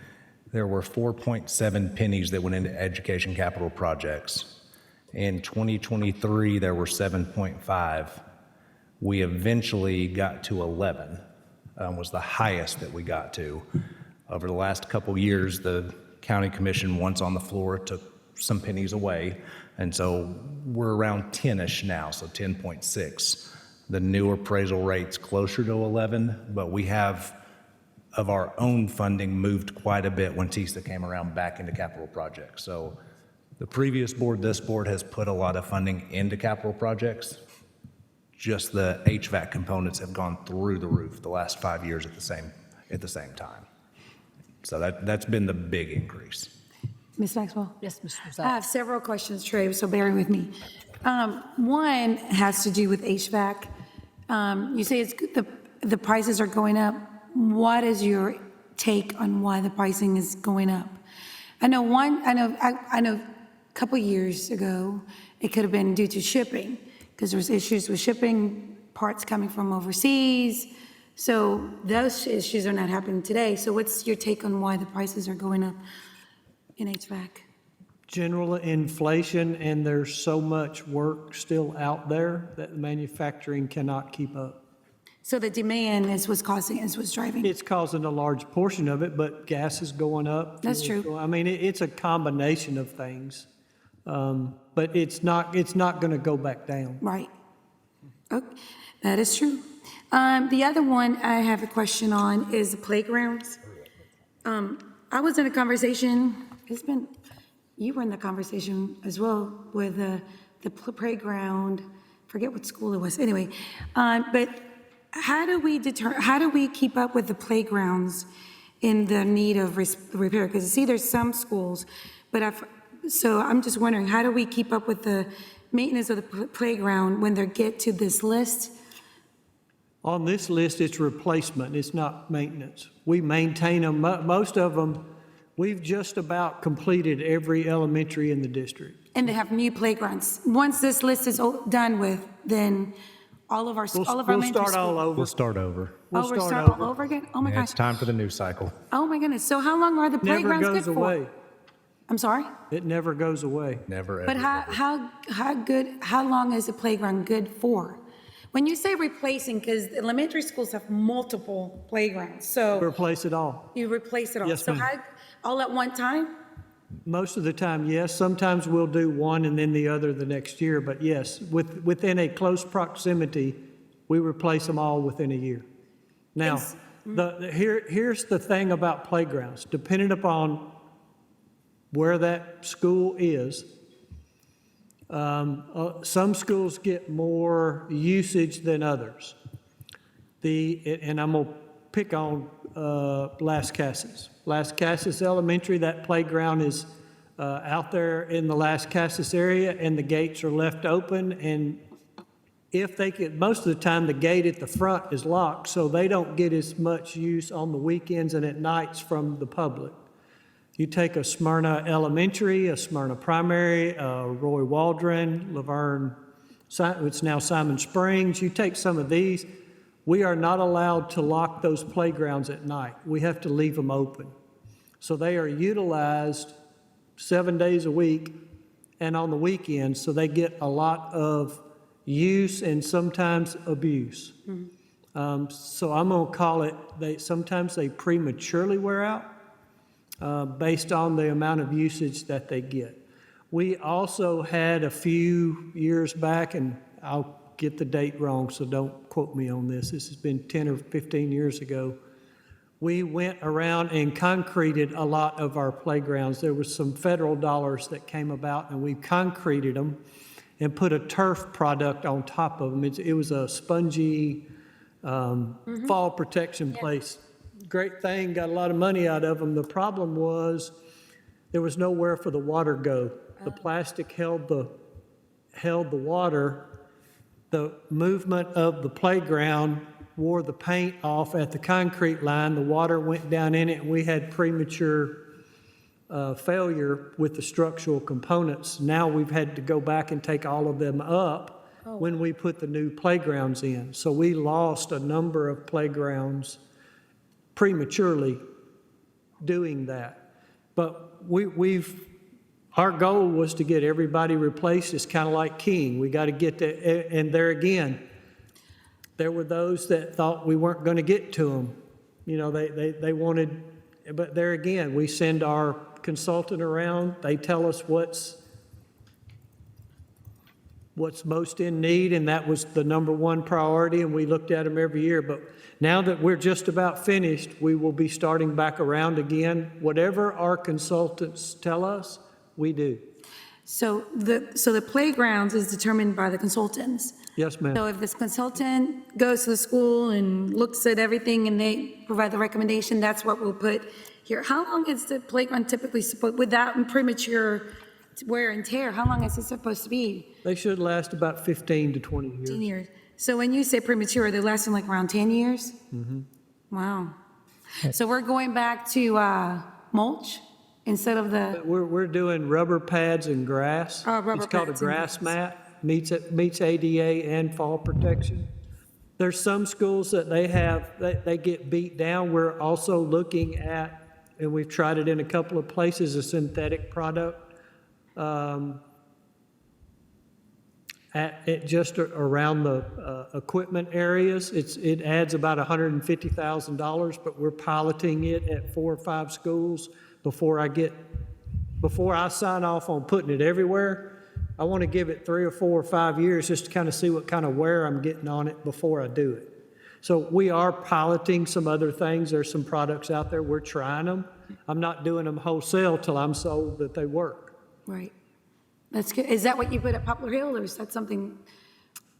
there were 4.7 pennies that went into education capital projects. In 2023, there were 7.5. We eventually got to 11, was the highest that we got to. Over the last couple years, the county commission, once on the floor, took some pennies away, and so we're around 10-ish now, so 10.6. The new appraisal rate's closer to 11, but we have, of our own funding, moved quite a bit when TISA came around back into capital projects. So the previous board, this board has put a lot of funding into capital projects. Just the HVAC components have gone through the roof the last 5 years at the same time. So that's been the big increase. Ms. Maxwell? Yes, Ms. I Rosales. have several questions, Trey, so bear with me. One has to do with HVAC. You say the prices are going up. What is your take on why the pricing is going up? I know a couple years ago, it could have been due to shipping, because there was issues with shipping, parts coming from overseas. So those issues are not happening today. So what's your take on why the prices are going up in HVAC? General inflation, and there's so much work still out there that manufacturing cannot keep up. So the demand is what's driving. It's causing a large portion of it, but gas is going up. That's true. I mean, it's a combination of things, but it's not going to go back down. Right. Okay, that is true. The other one I have a question on is the playgrounds. I was in a conversation, you were in the conversation as well with the playground, forget what school it was, anyway. But how do we keep up with the playgrounds in the need of repair? Because I see there's some schools, but so I'm just wondering, how do we keep up with the maintenance of the playground when they get to this list? On this list, it's replacement, it's not maintenance. We maintain them, most of them, we've just about completed every elementary in the district. And they have new playgrounds. Once this list is done with, then all of our We'll elementary start all schools. over. We'll start over. Oh, we're starting all over again? Oh my Yeah, gosh. it's time for the new cycle. Oh my goodness. So how long are the Never playgrounds good goes for? away. I'm sorry? It never goes away. Never, ever. But how long is the playground good for? When you say replacing, because elementary schools have multiple playgrounds, so Replace it all. you replace it all. Yes, So ma'am. all at one time? Most of the time, yes. Sometimes we'll do one and then the other the next year, but yes, within a close proximity, we replace them all within a year. Now, here's the thing about playgrounds. Depending upon where that school is, some schools get more usage than others. And I'm going to pick on Las Casas. Las Casas Elementary, that playground is out there in the Las Casas area, and the gates are left open, and if they could, most of the time, the gate at the front is locked, so they don't get as much use on the weekends and at nights from the public. You take a Smyrna Elementary, a Smyrna Primary, Roy Waldron, Laverne, it's now Simon Springs. You take some of these, we are not allowed to lock those playgrounds at night. We have to leave them open. So they are utilized 7 days a week and on the weekends, so they get a lot of use and sometimes abuse. So I'm going to call it, sometimes they prematurely wear out based on the amount of usage that they get. We also had a few years back, and I'll get the date wrong, so don't quote me on this. This has been 10 or 15 years ago. We went around and concreted a lot of our playgrounds. There was some federal dollars that came about, and we concreted them and put a turf product on top of them. It was a spongy fall protection place. Great thing, got a lot of money out of them. The problem was there was nowhere for the water go. The plastic held the water. The movement of the playground wore the paint off at the concrete line. The water went down in it, and we had premature failure with the structural components. Now we've had to go back and take all of them up when we put the new playgrounds in. So we lost a number of playgrounds prematurely doing that. But our goal was to get everybody replaced. It's kind of like King. We got to get to, and there again, there were those that thought we weren't going to get to them. You know, they wanted, but there again, we send our consultant around. They tell us what's most in need, and that was the number one priority, and we looked at them every year. But now that we're just about finished, we will be starting back around again. Whatever our consultants tell us, we do. So the playgrounds is determined by the consultants. Yes, ma'am. So if this consultant goes to the school and looks at everything and they provide the recommendation, that's what we'll put here. How long is the playground typically supposed, without premature wear and tear, how long is it supposed to be? They should last about 15 to 20 years. 10 years. So when you say premature, they're lasting like around 10 years? Mm-hmm. Wow. So we're going back to mulch instead of the, We're doing rubber pads and grass. Oh, rubber It's called a pads and grass grass. mat, meets ADA and fall protection. There's some schools that they get beat down. We're also looking at, and we've tried it in a couple of places, a synthetic product. Just around the equipment areas. It adds about $150,000, but we're piloting it at 4 or 5 schools before I sign off on putting it everywhere. I want to give it 3 or 4 or 5 years just to kind of see what kind of wear I'm getting on it before I do it. So we are piloting some other things. There's some products out there. We're trying them. I'm not doing them wholesale till I'm sold that they work. right. That's good. Is that what you put at Poplar Hill, or is that something?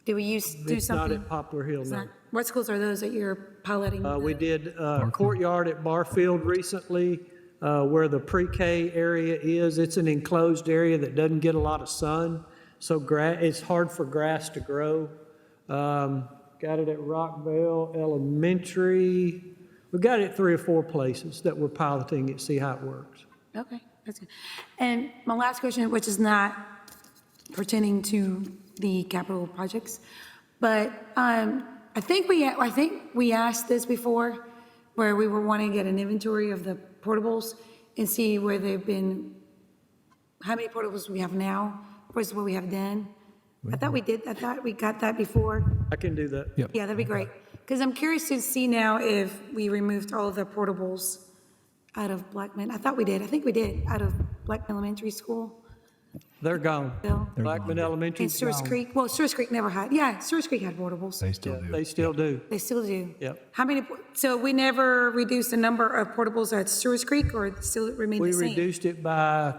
Do we do It's not something? at Poplar Hill, It's no. not- What schools are those that you're piloting? We did Courtyard at Barfield recently, where the pre-K area is. It's an enclosed area that doesn't get a lot of sun, so it's hard for grass to grow. Got it at Rockville Elementary. We've got it 3 or 4 places that we're piloting it, see how it works. Okay, that's good. And my last question, which is not pertaining to the capital projects, but I think we asked this before, where we were wanting to get an inventory of the portables and see where they've been, how many portables we have now versus what we have then. I thought we got that before. I can do that. Yep. Yeah, that'd be great. Because I'm curious to see now if we removed all of the portables out of Blackman. I thought we did. I think we did, out of Blackman Elementary School. They're gone. Bill. Blackman Elementary. And Stewart Creek, well, Stewart Creek never had, yeah, Stewart Creek had portables. They still do. They still do. They still do. Yep. How many, so we never reduced the number of portables at Stewart Creek, or it still remained We the same? reduced it by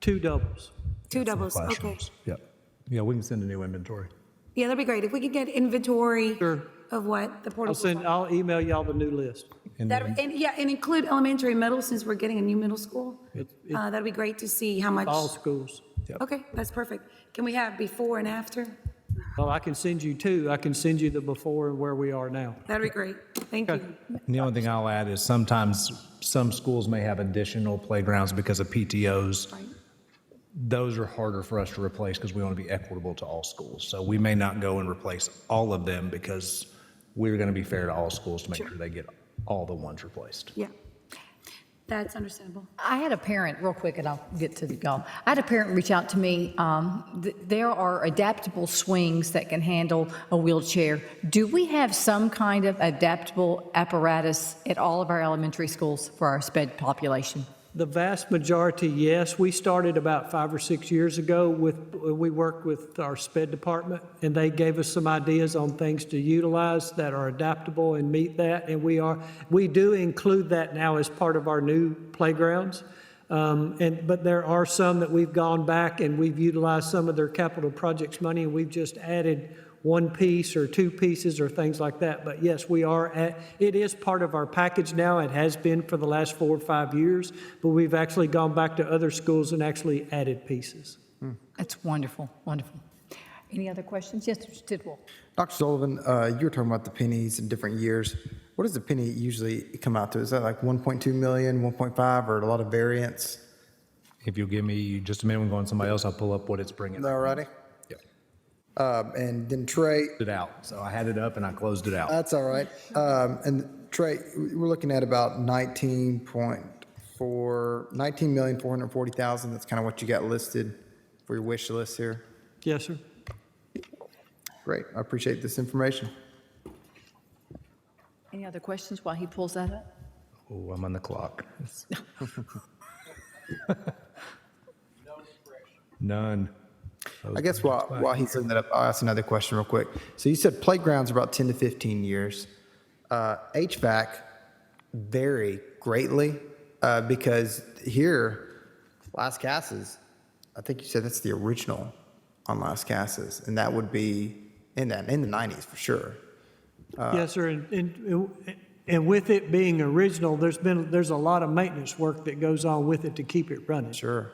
2 doubles. 2 doubles, okay. Classrooms. Yep. Yeah, we can send a new inventory. Yeah, that'd be great. If we could get inventory Sure. of what the portables are. I'll email y'all the new list. And That, and, yeah, and include elementary and middle, since we're getting a new middle school. It's That'd be great to see how much. all schools. Okay, that's perfect. Can we have before and after? Well, I can send you 2. I can send you the before and where we are now. That'd be great. Thank you. And the only thing I'll add is sometimes some schools may have additional playgrounds because of PTOs. Right. Those are harder for us to replace because we want to be equitable to all schools. So we may not go and replace all of them because we're going to be fair to all schools to make sure they get all the ones replaced. Yeah, that's understandable. I had a parent, real quick, and I'll get to y'all. I had a parent reach out to me. There are adaptable swings that can handle a wheelchair. Do we have some kind of adaptable apparatus at all of our elementary schools for our SPED population? The vast majority, yes. We started about 5 or 6 years ago we worked with our SPED department, and they gave us some ideas on things to utilize that are adaptable and meet that. And we do include that now as part of our new playgrounds. But there are some that we've gone back and we've utilized some of their capital projects money, and we've just added 1 piece or 2 pieces or things like that. But yes, it is part of our package now. It has been for the last 4 or 5 years, but we've actually gone back to other schools and actually added pieces. That's wonderful, wonderful. Any other questions? Yes, Mr. Tidwell. Dr. Sullivan, you were talking about the pennies in different years. What does the penny usually come out to? Is that like 1.2 million, 1.5, or a lot of variance? If you'll give me just a minute, I'm going somebody else, I'll pull up what it's bringing. All righty. And then Trey, It out. So I had it up and I closed it out. that's all right. And Trey, we're looking at about 19,440,000. That's kind of what you got listed for your wish list here. Yes, sir. Great. I appreciate this information. Any other questions while he pulls that up? Oh, I'm on the clock. None. I guess while he's looking that up, I'll ask another question real quick. So you said playgrounds are about 10 to 15 years. HVAC vary greatly because here, Las Casas, I think you said that's the original on Las Casas, and that would be in the 90s for sure. Yes, sir. And with it being original, there's a lot of maintenance work that goes on with it to keep it running. Sure.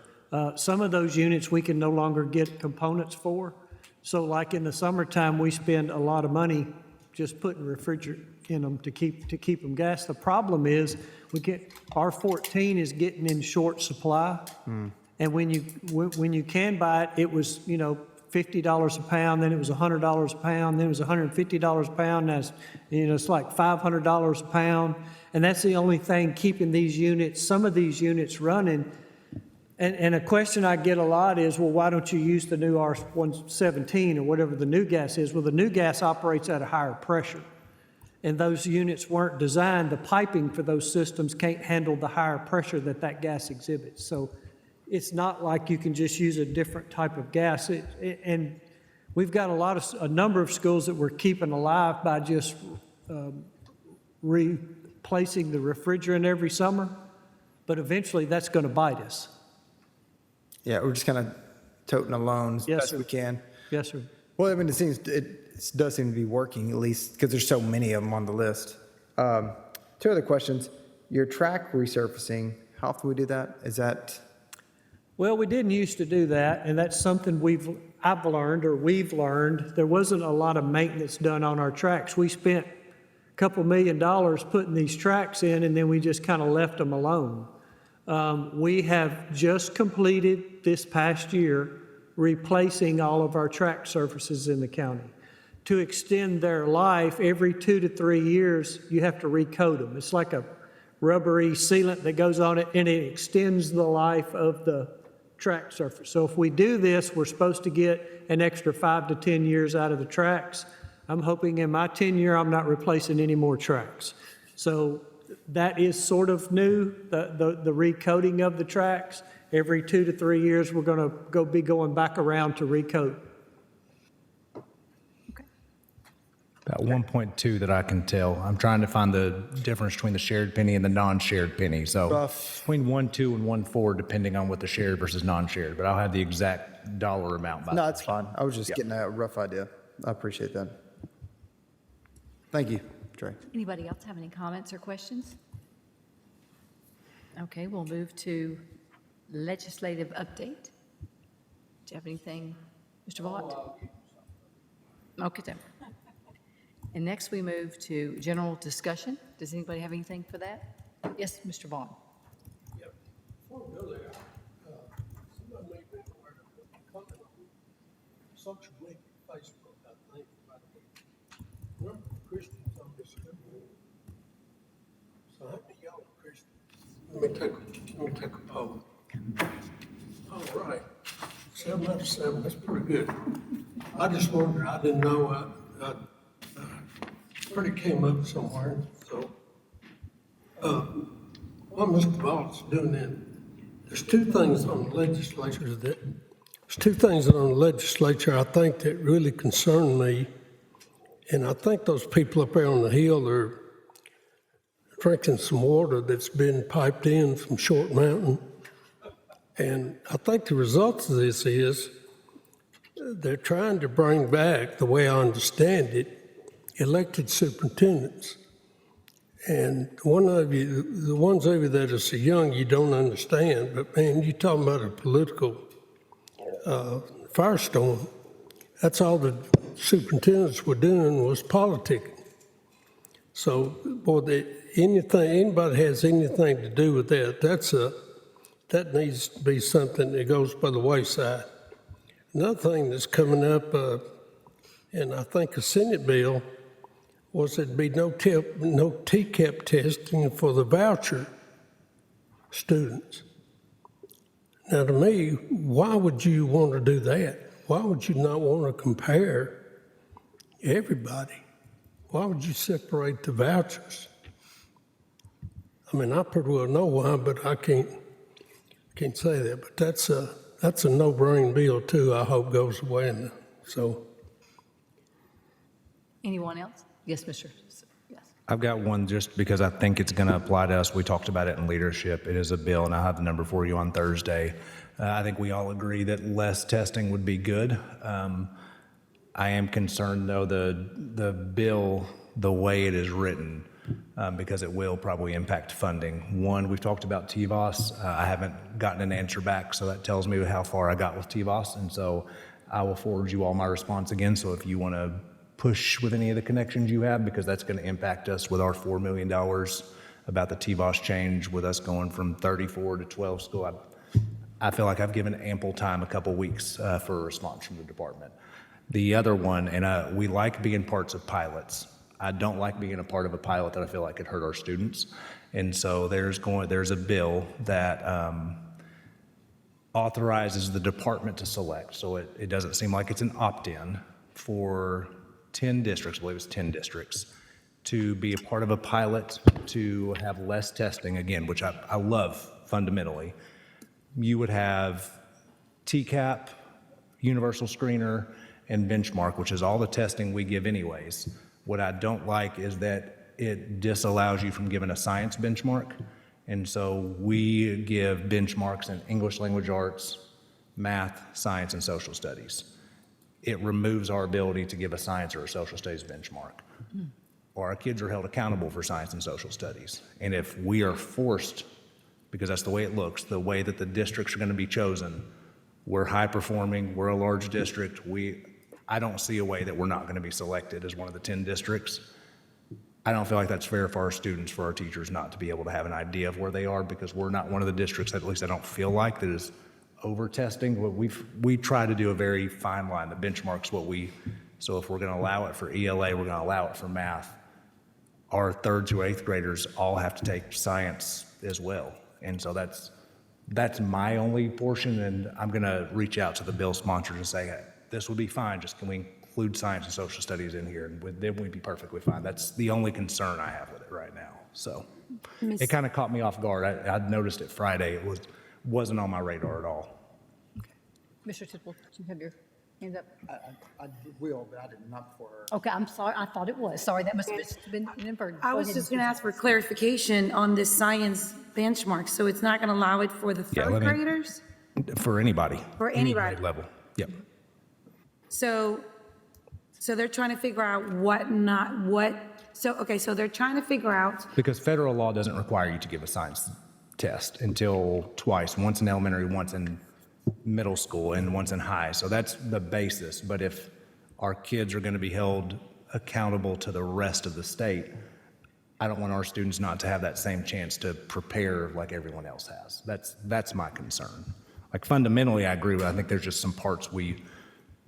Some of those units we can no longer get components for. So like in the summertime, we spend a lot of money just putting refrigerant in them to keep them gas. The problem is R14 is getting in short supply. And when you can buy it, it was, $50 a pound, then it was $100 a pound, then it was $150 a pound. That's, it's like $500 a pound. And that's the only thing keeping some of these units running. And a question I get a lot is, well, why don't you use the new R117 or whatever the new gas is? Well, the new gas operates at a higher pressure. And those units weren't designed, the piping for those systems can't handle the higher pressure that gas exhibits. So it's not like you can just use a different type of gas. And we've got a number of schools that we're keeping alive by just replacing the refrigerant every summer. But eventually that's going to bite us. Yeah, we're just kind of toting along as Yes, best sir. we can. Yes, sir. Well, I mean, it does seem to be working, at least because there's so many of them on the list. Two other questions. Your track resurfacing, how often we do that? Is that, Well, we didn't used to do that, and that's something we've learned. There wasn't a lot of maintenance done on our tracks. We spent a couple $1 million putting these tracks in, and then we just kind of left them alone. We have just completed this past year replacing all of our track surfaces in the county. To extend their life, every 2 to 3 years, you have to recoat them. It's like a rubbery sealant that goes on it, and it extends the life of the track surface. So if we do this, we're supposed to get an extra 5 to 10 years out of the tracks. I'm hoping in my tenure, I'm not replacing any more tracks. So that is sort of new, the recoating of the tracks. Every 2 to 3 years, we're going to be going back around to recoat. About 1.2 that I can tell. I'm trying to find the difference between the shared penny and the non-shared penny. So between 1.2 and 1.4, depending on what the shared versus non-shared. But I'll have the exact dollar amount by. no, it's fine. I was just getting a rough idea. I appreciate that. Thank you, Trey. Anybody else have any comments or questions? Okay, we'll move to legislative update. Do you have anything, Mr. Vaught? Okay, then. And next we move to general discussion. Does anybody have anything for that? Yes, Mr. Vaughn. Yep. Before we go there, somebody may be aware of a comment on social media, Facebook, I think, about the number of Christians on this school. So how many y'all are Christians? Let me take a poll. All right, 7 out of 7, that's pretty good. I just wondered, I didn't know, I pretty came up somewhere, so, what Mr. Vaught's doing then, there's two things on the legislature I think that really concern me, and I think those people up there on the Hill are drinking some water that's been piped in from Short Mountain, and I think the results of this is they're trying to bring back, the way I understand it, elected superintendents. And one of you, the ones of you that are so young, you don't understand, but man, you're talking about a political firestorm. That's all the superintendents were doing was politicking. So, boy, anybody has anything to do with that, that needs to be something that goes by the wayside. Another thing that's coming up, and I think a Senate bill, was there'd be no TCAP testing for the voucher students. Now, to me, why would you want to do that? Why would you not want to compare everybody? Why would you separate the vouchers? I mean, I pretty well know why, but I can't say that. But that's a no-brain bill too. I hope goes away. And so, Anyone else? Yes, Mr. Yes. I've got one just because I think it's going to apply to us. We talked about it in leadership. It is a bill, and I'll have the number for you on Thursday. I think we all agree that less testing would be good. I am concerned, though, the bill, the way it is written, because it will probably impact funding. One, we've talked about TVOS. I haven't gotten an answer back, so that tells me how far I got with TVOS, and so I will forward you all my response again. So if you want to push with any of the connections you have, because that's going to impact us with our $4 million about the TVOS change, with us going from 34 to 12 school. I feel like I've given ample time, a couple weeks, for a response from the department. The other one, and we like being parts of pilots. I don't like being a part of a pilot that I feel like could hurt our students. And so there's a bill that authorizes the department to select. So it doesn't seem like it's an opt-in for 10 districts, I believe it's 10 districts, to be a part of a pilot, to have less testing, again, which I love fundamentally. You would have TCAP, Universal Screener, and Benchmark, which is all the testing we give anyways. What I don't like is that it disallows you from giving a science benchmark. And so we give benchmarks in English language arts, math, science, and social studies. it removes our ability to give a science or a social studies benchmark. Or our kids are held accountable for science and social studies. And if we are forced, because that's the way it looks, the way that the districts are going to be chosen, we're high performing, we're a large district, I don't see a way that we're not going to be selected as one of the 10 districts. I don't feel like that's fair for our students, for our teachers not to be able to have an idea of where they are, because we're not one of the districts, at least I don't feel like, that is over testing. But we try to do a very fine line. The benchmark's so if we're going to allow it for ELA, we're going to allow it for math. Our 3rd through 8th graders all have to take science as well. And so that's my only portion, and I'm going to reach out to the bill sponsors and say, hey, this would be fine, just can we include science and social studies in here, and then we'd be perfectly fine. That's the only concern I have with it right now. So it kind of caught me off guard. I'd noticed it Friday. It wasn't on my radar at all. Mr. Tidwell, do you have your hand up? I will, but I did not before her. Okay, I'm sorry. I thought it was. Sorry, that must have been inadvertent. I Go was ahead, just Mr. going to ask for clarification on this science benchmark. So it's not going to allow it for the third graders? For anybody. For any anybody. grade level. Yep. So they're trying to figure out so they're trying to figure out, Because federal law doesn't require you to give a science test until twice, once in elementary, once in middle school, and once in high. So that's the basis. But if our kids are going to be held accountable to the rest of the state, I don't want our students not to have that same chance to prepare like everyone else has. That's my concern. Like fundamentally, I agree with, I think there's just some parts we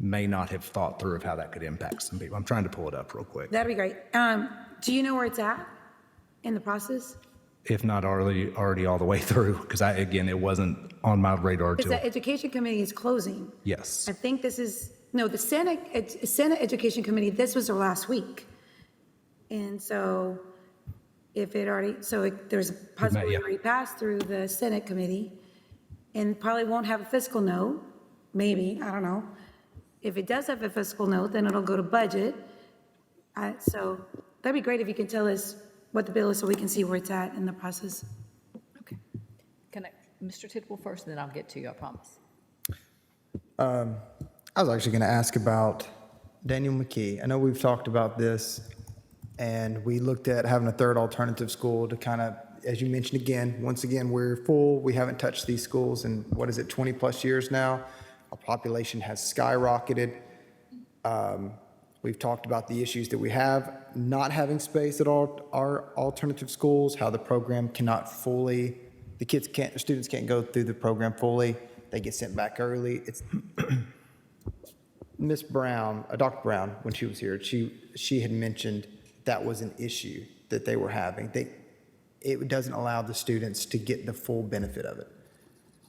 may not have thought through of how that could impact some people. I'm trying to pull it up real quick. that'd be great. Do you know where it's at in the process? If not already all the way through, because again, it wasn't on my radar Because till, the education committee is closing. yes. I think the Senate Education Committee, this was their last week. And so if it already, there's a possibility it already passed through the Senate committee and probably won't have a fiscal note, maybe, I don't know. If it does have a fiscal note, then it'll go to budget. So that'd be great if you can tell us what the bill is so we can see where it's at in the process. Okay. Mr. Tidwell first, and then I'll get to you, I promise. I was actually going to ask about Daniel McKee. I know we've talked about this, and we looked at having a third alternative school to kind of, as you mentioned again, once again, we're full. We haven't touched these schools in, 20 plus years now. Our population has skyrocketed. We've talked about the issues that we have, not having space at all our alternative schools, how the program cannot fully, the students can't go through the program fully. They get sent back early. It's Miss Brown, Dr. Brown, when she was here, she had mentioned that was an issue that they were having. It doesn't allow the students to get the full benefit of it.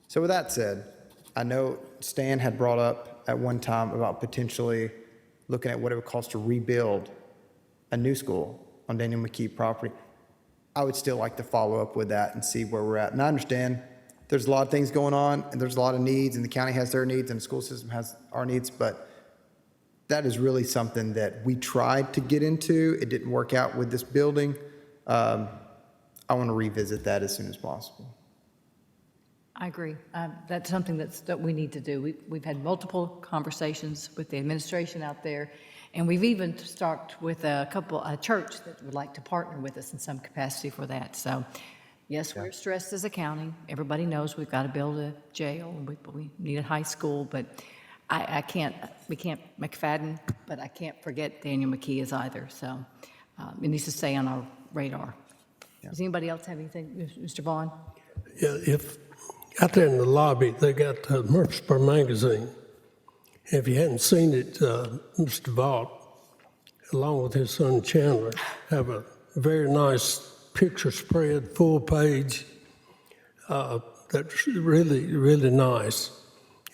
So with that said, I know Stan had brought up at one time about potentially looking at what it would cost to rebuild a new school on Daniel McKee property. I would still like to follow up with that and see where we're at. And I understand there's a lot of things going on, and there's a lot of needs, and the county has their needs, and the school system has our needs, but that is really something that we tried to get into. It didn't work out with this building. I want to revisit that as soon as possible. I agree. That's something that we need to do. We've had multiple conversations with the administration out there, and we've even talked with a church that would like to partner with us in some capacity for that. So, yes, we're stressed as a county. Everybody knows we've got to build a jail, and we need a high school, but we can't McFadden, but I can't forget Daniel McKee is either. So it needs to stay on our radar. Does anybody else have anything? Mr. Vaughn? Yeah, if out there in the lobby, they got Murfreesboro magazine. If you hadn't seen it, Mr. Vaught, along with his son Chandler, have a very nice picture spread, full page, that's really, really nice.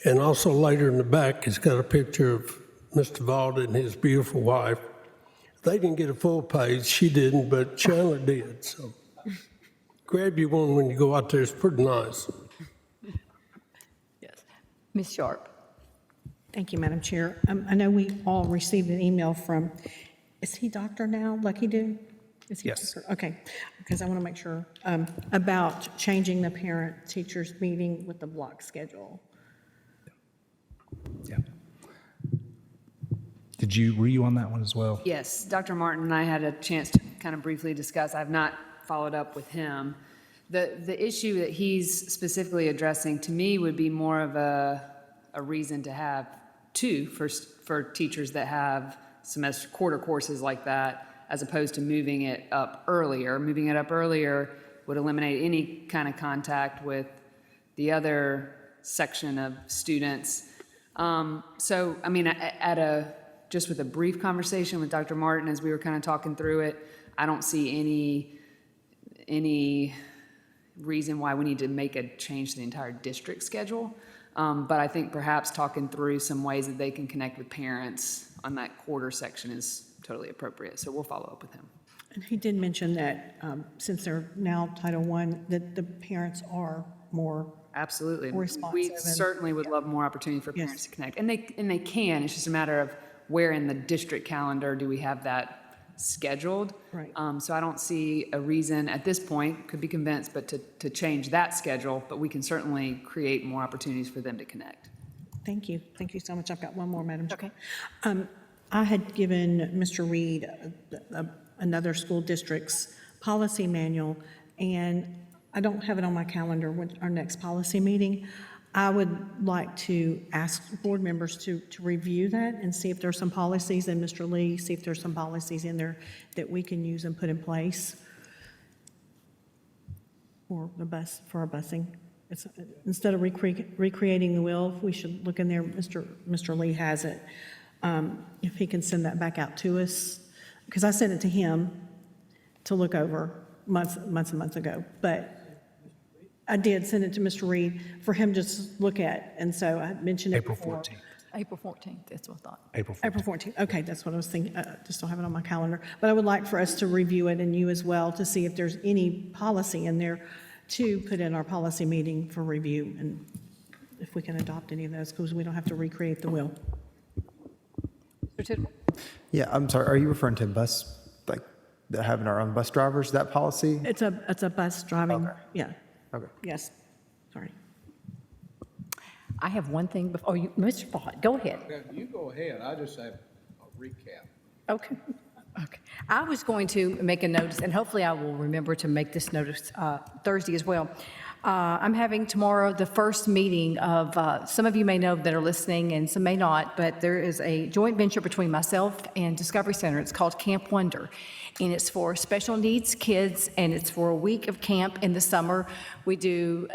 And also later in the back, it's got a picture of Mr. Vaught and his beautiful wife. They didn't get a full page, she didn't, but Chandler did. So grab you one when you go out there, it's pretty nice. Yes. Ms. Sharp? Thank you, Madam Chair. I know we all received an email from, is he doctor now, Lucky Dude? Is he Yes. doctor? Okay, because I want to make sure, about changing the parent-teachers meeting with the block schedule. Yeah. Were you on that one as well? Yes, Dr. Martin and I had a chance to kind of briefly discuss. I've not followed up with him. The issue that he's specifically addressing to me would be more of a reason to have two for teachers that have semester quarter courses like that, as opposed to moving it up earlier. Moving it up earlier would eliminate any kind of contact with the other section of students. So, I mean, just with a brief conversation with Dr. Martin as we were kind of talking through it, I don't see any reason why we need to make a change to the entire district schedule. But I think perhaps talking through some ways that they can connect with parents on that quarter section is totally appropriate. So we'll follow up with him. And he did mention that since they're now Title I, that the parents are more Absolutely. responsive We and- certainly would love more opportunity for Yes. parents to connect. And they can. It's just a matter of where in the district calendar do we have that scheduled? Right. So I don't see a reason at this point, could be convinced, but to change that schedule, but we can certainly create more opportunities for them to connect. Thank you. Thank you so much. I've got one more, Madam Chair. Okay. I had given Mr. Reed another school district's policy manual, and I don't have it on my calendar with our next policy meeting. I would like to ask board members to review that and see if there's some policies, and Mr. Lee, see if there's some policies in there that we can use and put in place for our busing. It's, instead of recreating the wheel, we should look in there. Mr. Lee has it. If he can send that back out to us, because I sent it to him to look over months and months ago, but I did send it to Mr. Reed for him to just look at, and so I mentioned it April before. 14th. April 14th, that's what I thought. April 14th. April 14th, okay, that's what I was thinking, just don't have it on my calendar. But I would like for us to review it, and you as well, to see if there's any policy in there to put in our policy meeting for review, and if we can adopt any of those, because we don't have to recreate the wheel. Mr. Tidwell? Yeah, I'm sorry, are you referring to bus, like, having our own bus drivers, that policy? It's a bus driving, Okay. yeah, Okay. yes, sorry. I have one thing before, oh, Mr. Vaught, go ahead. You go ahead, I just have a recap. Okay. Okay. I was going to make a notice, and hopefully I will remember to make this notice Thursday as well. I'm having tomorrow the first meeting of, some of you may know that are listening and some may not, but there is a joint venture between myself and Discovery Center. It's called Camp Wonder, and it's for special needs kids, and it's for a week of camp in the summer. We do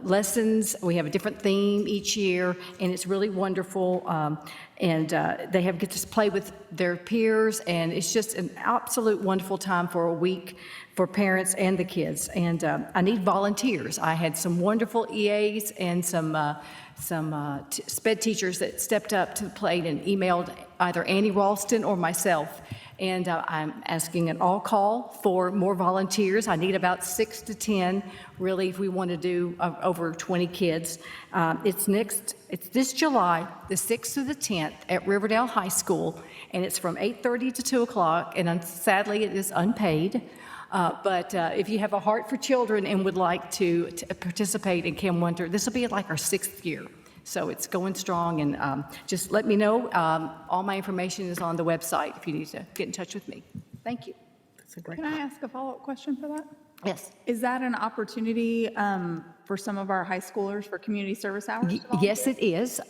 lessons. We have a different theme each year, and it's really wonderful. And they get to play with their peers, and it's just an absolute wonderful time for a week for parents and the kids. And I need volunteers. I had some wonderful EAs and some SPED teachers that stepped up to the plate and emailed either Annie Ralston or myself. And I'm asking an all-call for more volunteers. I need about 6 to 10, really, if we want to do over 20 kids. It's this July, the 6th through the 10th at Riverdale High School, and it's from 8:30 to 2 o'clock, and sadly, it is unpaid. But if you have a heart for children and would like to participate in Camp Wonder, this will be like our 6th year. So it's going strong, and just let me know. All my information is on the website if you need to get in touch with me. Thank you. That's a great. Can I ask a follow-up question for that? Yes. Is that an opportunity for some of our high schoolers for community service hours? to Yes, volunteer? it is.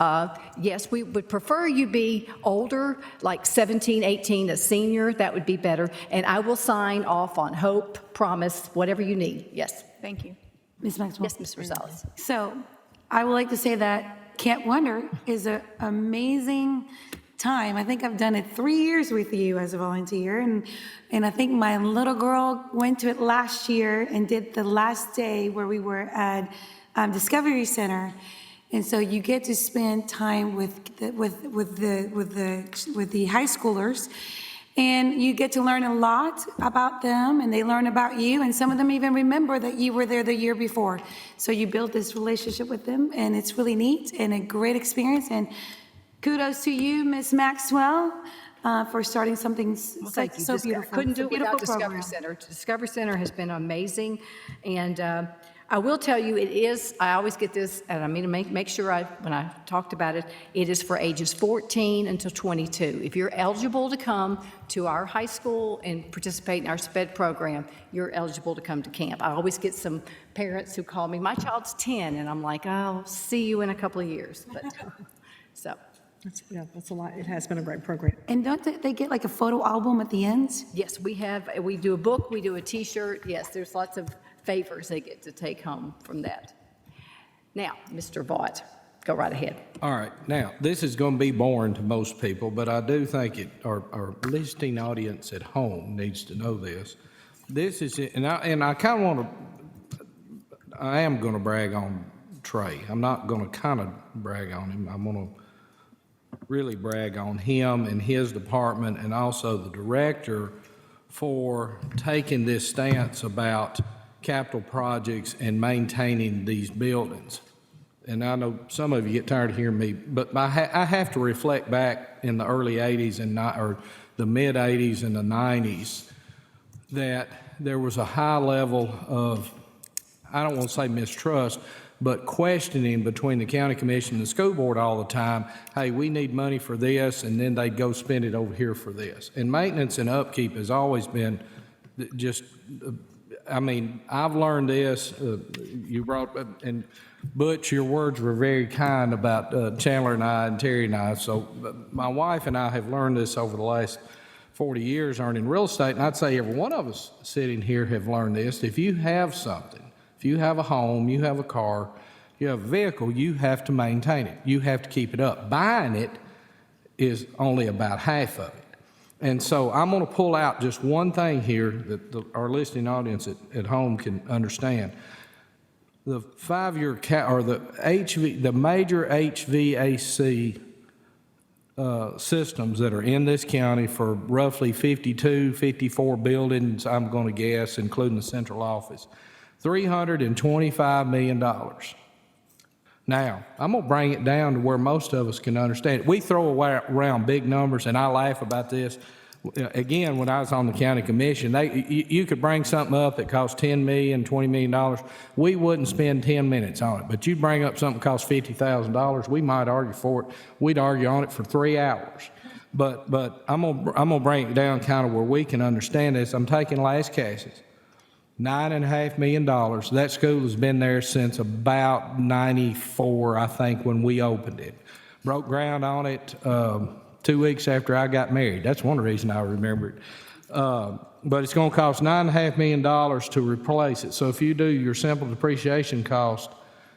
Yes, we would prefer you be older, like 17, 18, a senior. That would be better. And I will sign off on hope, promise, whatever you need. Yes. Thank you. Ms. Maxwell? Yes, Ms. Rosales. So I would like to say that Camp Wonder is an amazing time. I think I've done it 3 years with you as a volunteer, and I think my little girl went to it last year and did the last day where we were at Discovery Center. And so you get to spend time with the high schoolers, and you get to learn a lot about them, and they learn about you, and some of them even remember that you were there the year before. So you build this relationship with them, and it's really neat and a great experience. And kudos to you, Ms. Maxwell, for starting something Well, thank you. so beautiful. Couldn't It's a do it without beautiful Discovery program. Center. Discovery Center has been amazing, and I will tell you, it is, I always get this, and I mean to make sure when I talked about it, it is for ages 14 until 22. If you're eligible to come to our high school and participate in our SPED program, you're eligible to come to camp. I always get some parents who call me, my child's 10, and I'm like, I'll see you in a couple of years. But so, That's a lot. It has been a great program. And don't they get like a photo album at the end? yes, we do a book, we do a T-shirt. Yes, there's lots of favors they get to take home from that. Now, Mr. Vaught, go right ahead. All right, now, this is going to be boring to most people, but I do think our listening audience at home needs to know this. This is, and I kind of want to, I am going to brag on Trey. I'm not going to kind of brag on him. I'm going to really brag on him and his department and also the director for taking this stance about capital projects and maintaining these buildings. And I know some of you get tired of hearing me, but I have to reflect back in the early 80s or the mid 80s and the 90s that there was a high level of, I don't want to say mistrust, but questioning between the county commission and the school board all the time. Hey, we need money for this, and then they'd go spend it over here for this. And maintenance and upkeep has always been just, I mean, I've learned this. You brought, and Butch, your words were very kind about Chandler and I and Terry and I. So my wife and I have learned this over the last 40 years earning real estate, and I'd say every one of us sitting here have learned this. If you have something, if you have a home, you have a car, you have a vehicle, you have to maintain it. You have to keep it up. Buying it is only about half of it. And so I'm going to pull out just one thing here that our listening audience at home can understand. The 5-year or the major HVAC systems that are in this county for roughly 54 buildings, I'm going to guess, including the central office, $325 million. Now, I'm going to bring it down to where most of us can understand it. We throw around big numbers, and I laugh about this. Again, when I was on the county commission, you could bring something up that costs $10 million, $20 million. We wouldn't spend 10 minutes on it. But you bring up something that costs $50,000, we might argue for it. We'd argue on it for 3 hours. But I'm gonna bring it down kind of where we can understand this. I'm taking Las Casas. $9.5 million. That school has been there since about 94, I think, when we opened it. Broke ground on it 2 weeks after I got married. That's one reason I remember it. But it's going to cost $9.5 million to replace it. So if you do your simple depreciation cost,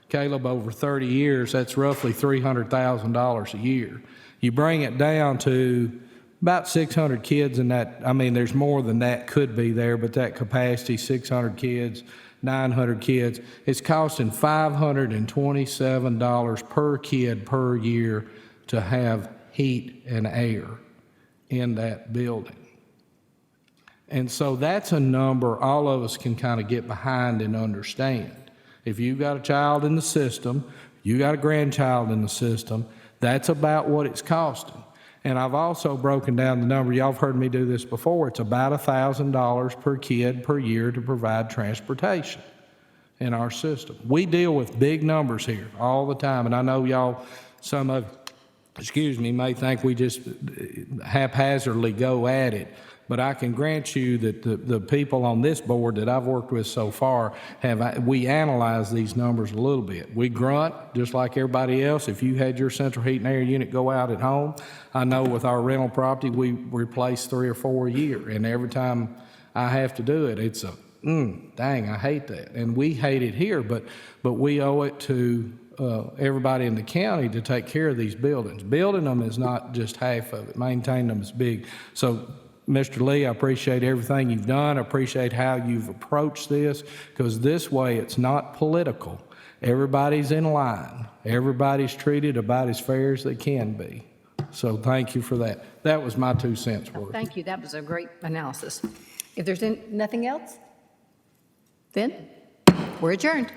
Caleb, over 30 years, that's roughly $300,000 a year. You bring it down to about 600 kids in that. I mean, there's more than that could be there, but that capacity, 600 kids, 900 kids, it's costing $527 per kid per year to have heat and air in that building. And so that's a number all of us can kind of get behind and understand. If you've got a child in the system, you got a grandchild in the system, that's about what it's costing. And I've also broken down the number, y'all have heard me do this before, it's about $1,000 per kid per year to provide transportation in our system. We deal with big numbers here all the time, and I know y'all, some of, may think we just haphazardly go at it, but I can grant you that the people on this board that I've worked with so far, we analyze these numbers a little bit. We grunt, just like everybody else. If you had your central heat and air unit go out at home, I know with our rental property, we replace 3 or 4 a year, and every time I have to do it, it's a, dang, I hate that. And we hate it here, but we owe it to everybody in the county to take care of these buildings. Building them is not just half of it. Maintaining them is big. So, Mr. Lee, I appreciate everything you've done. I appreciate how you've approached this, because this way it's not political. Everybody's in line. Everybody's treated about as fair as they can be. So thank you for that. That was my 2 cents worth. Thank you. That was a great analysis. If there's nothing else, then we're adjourned.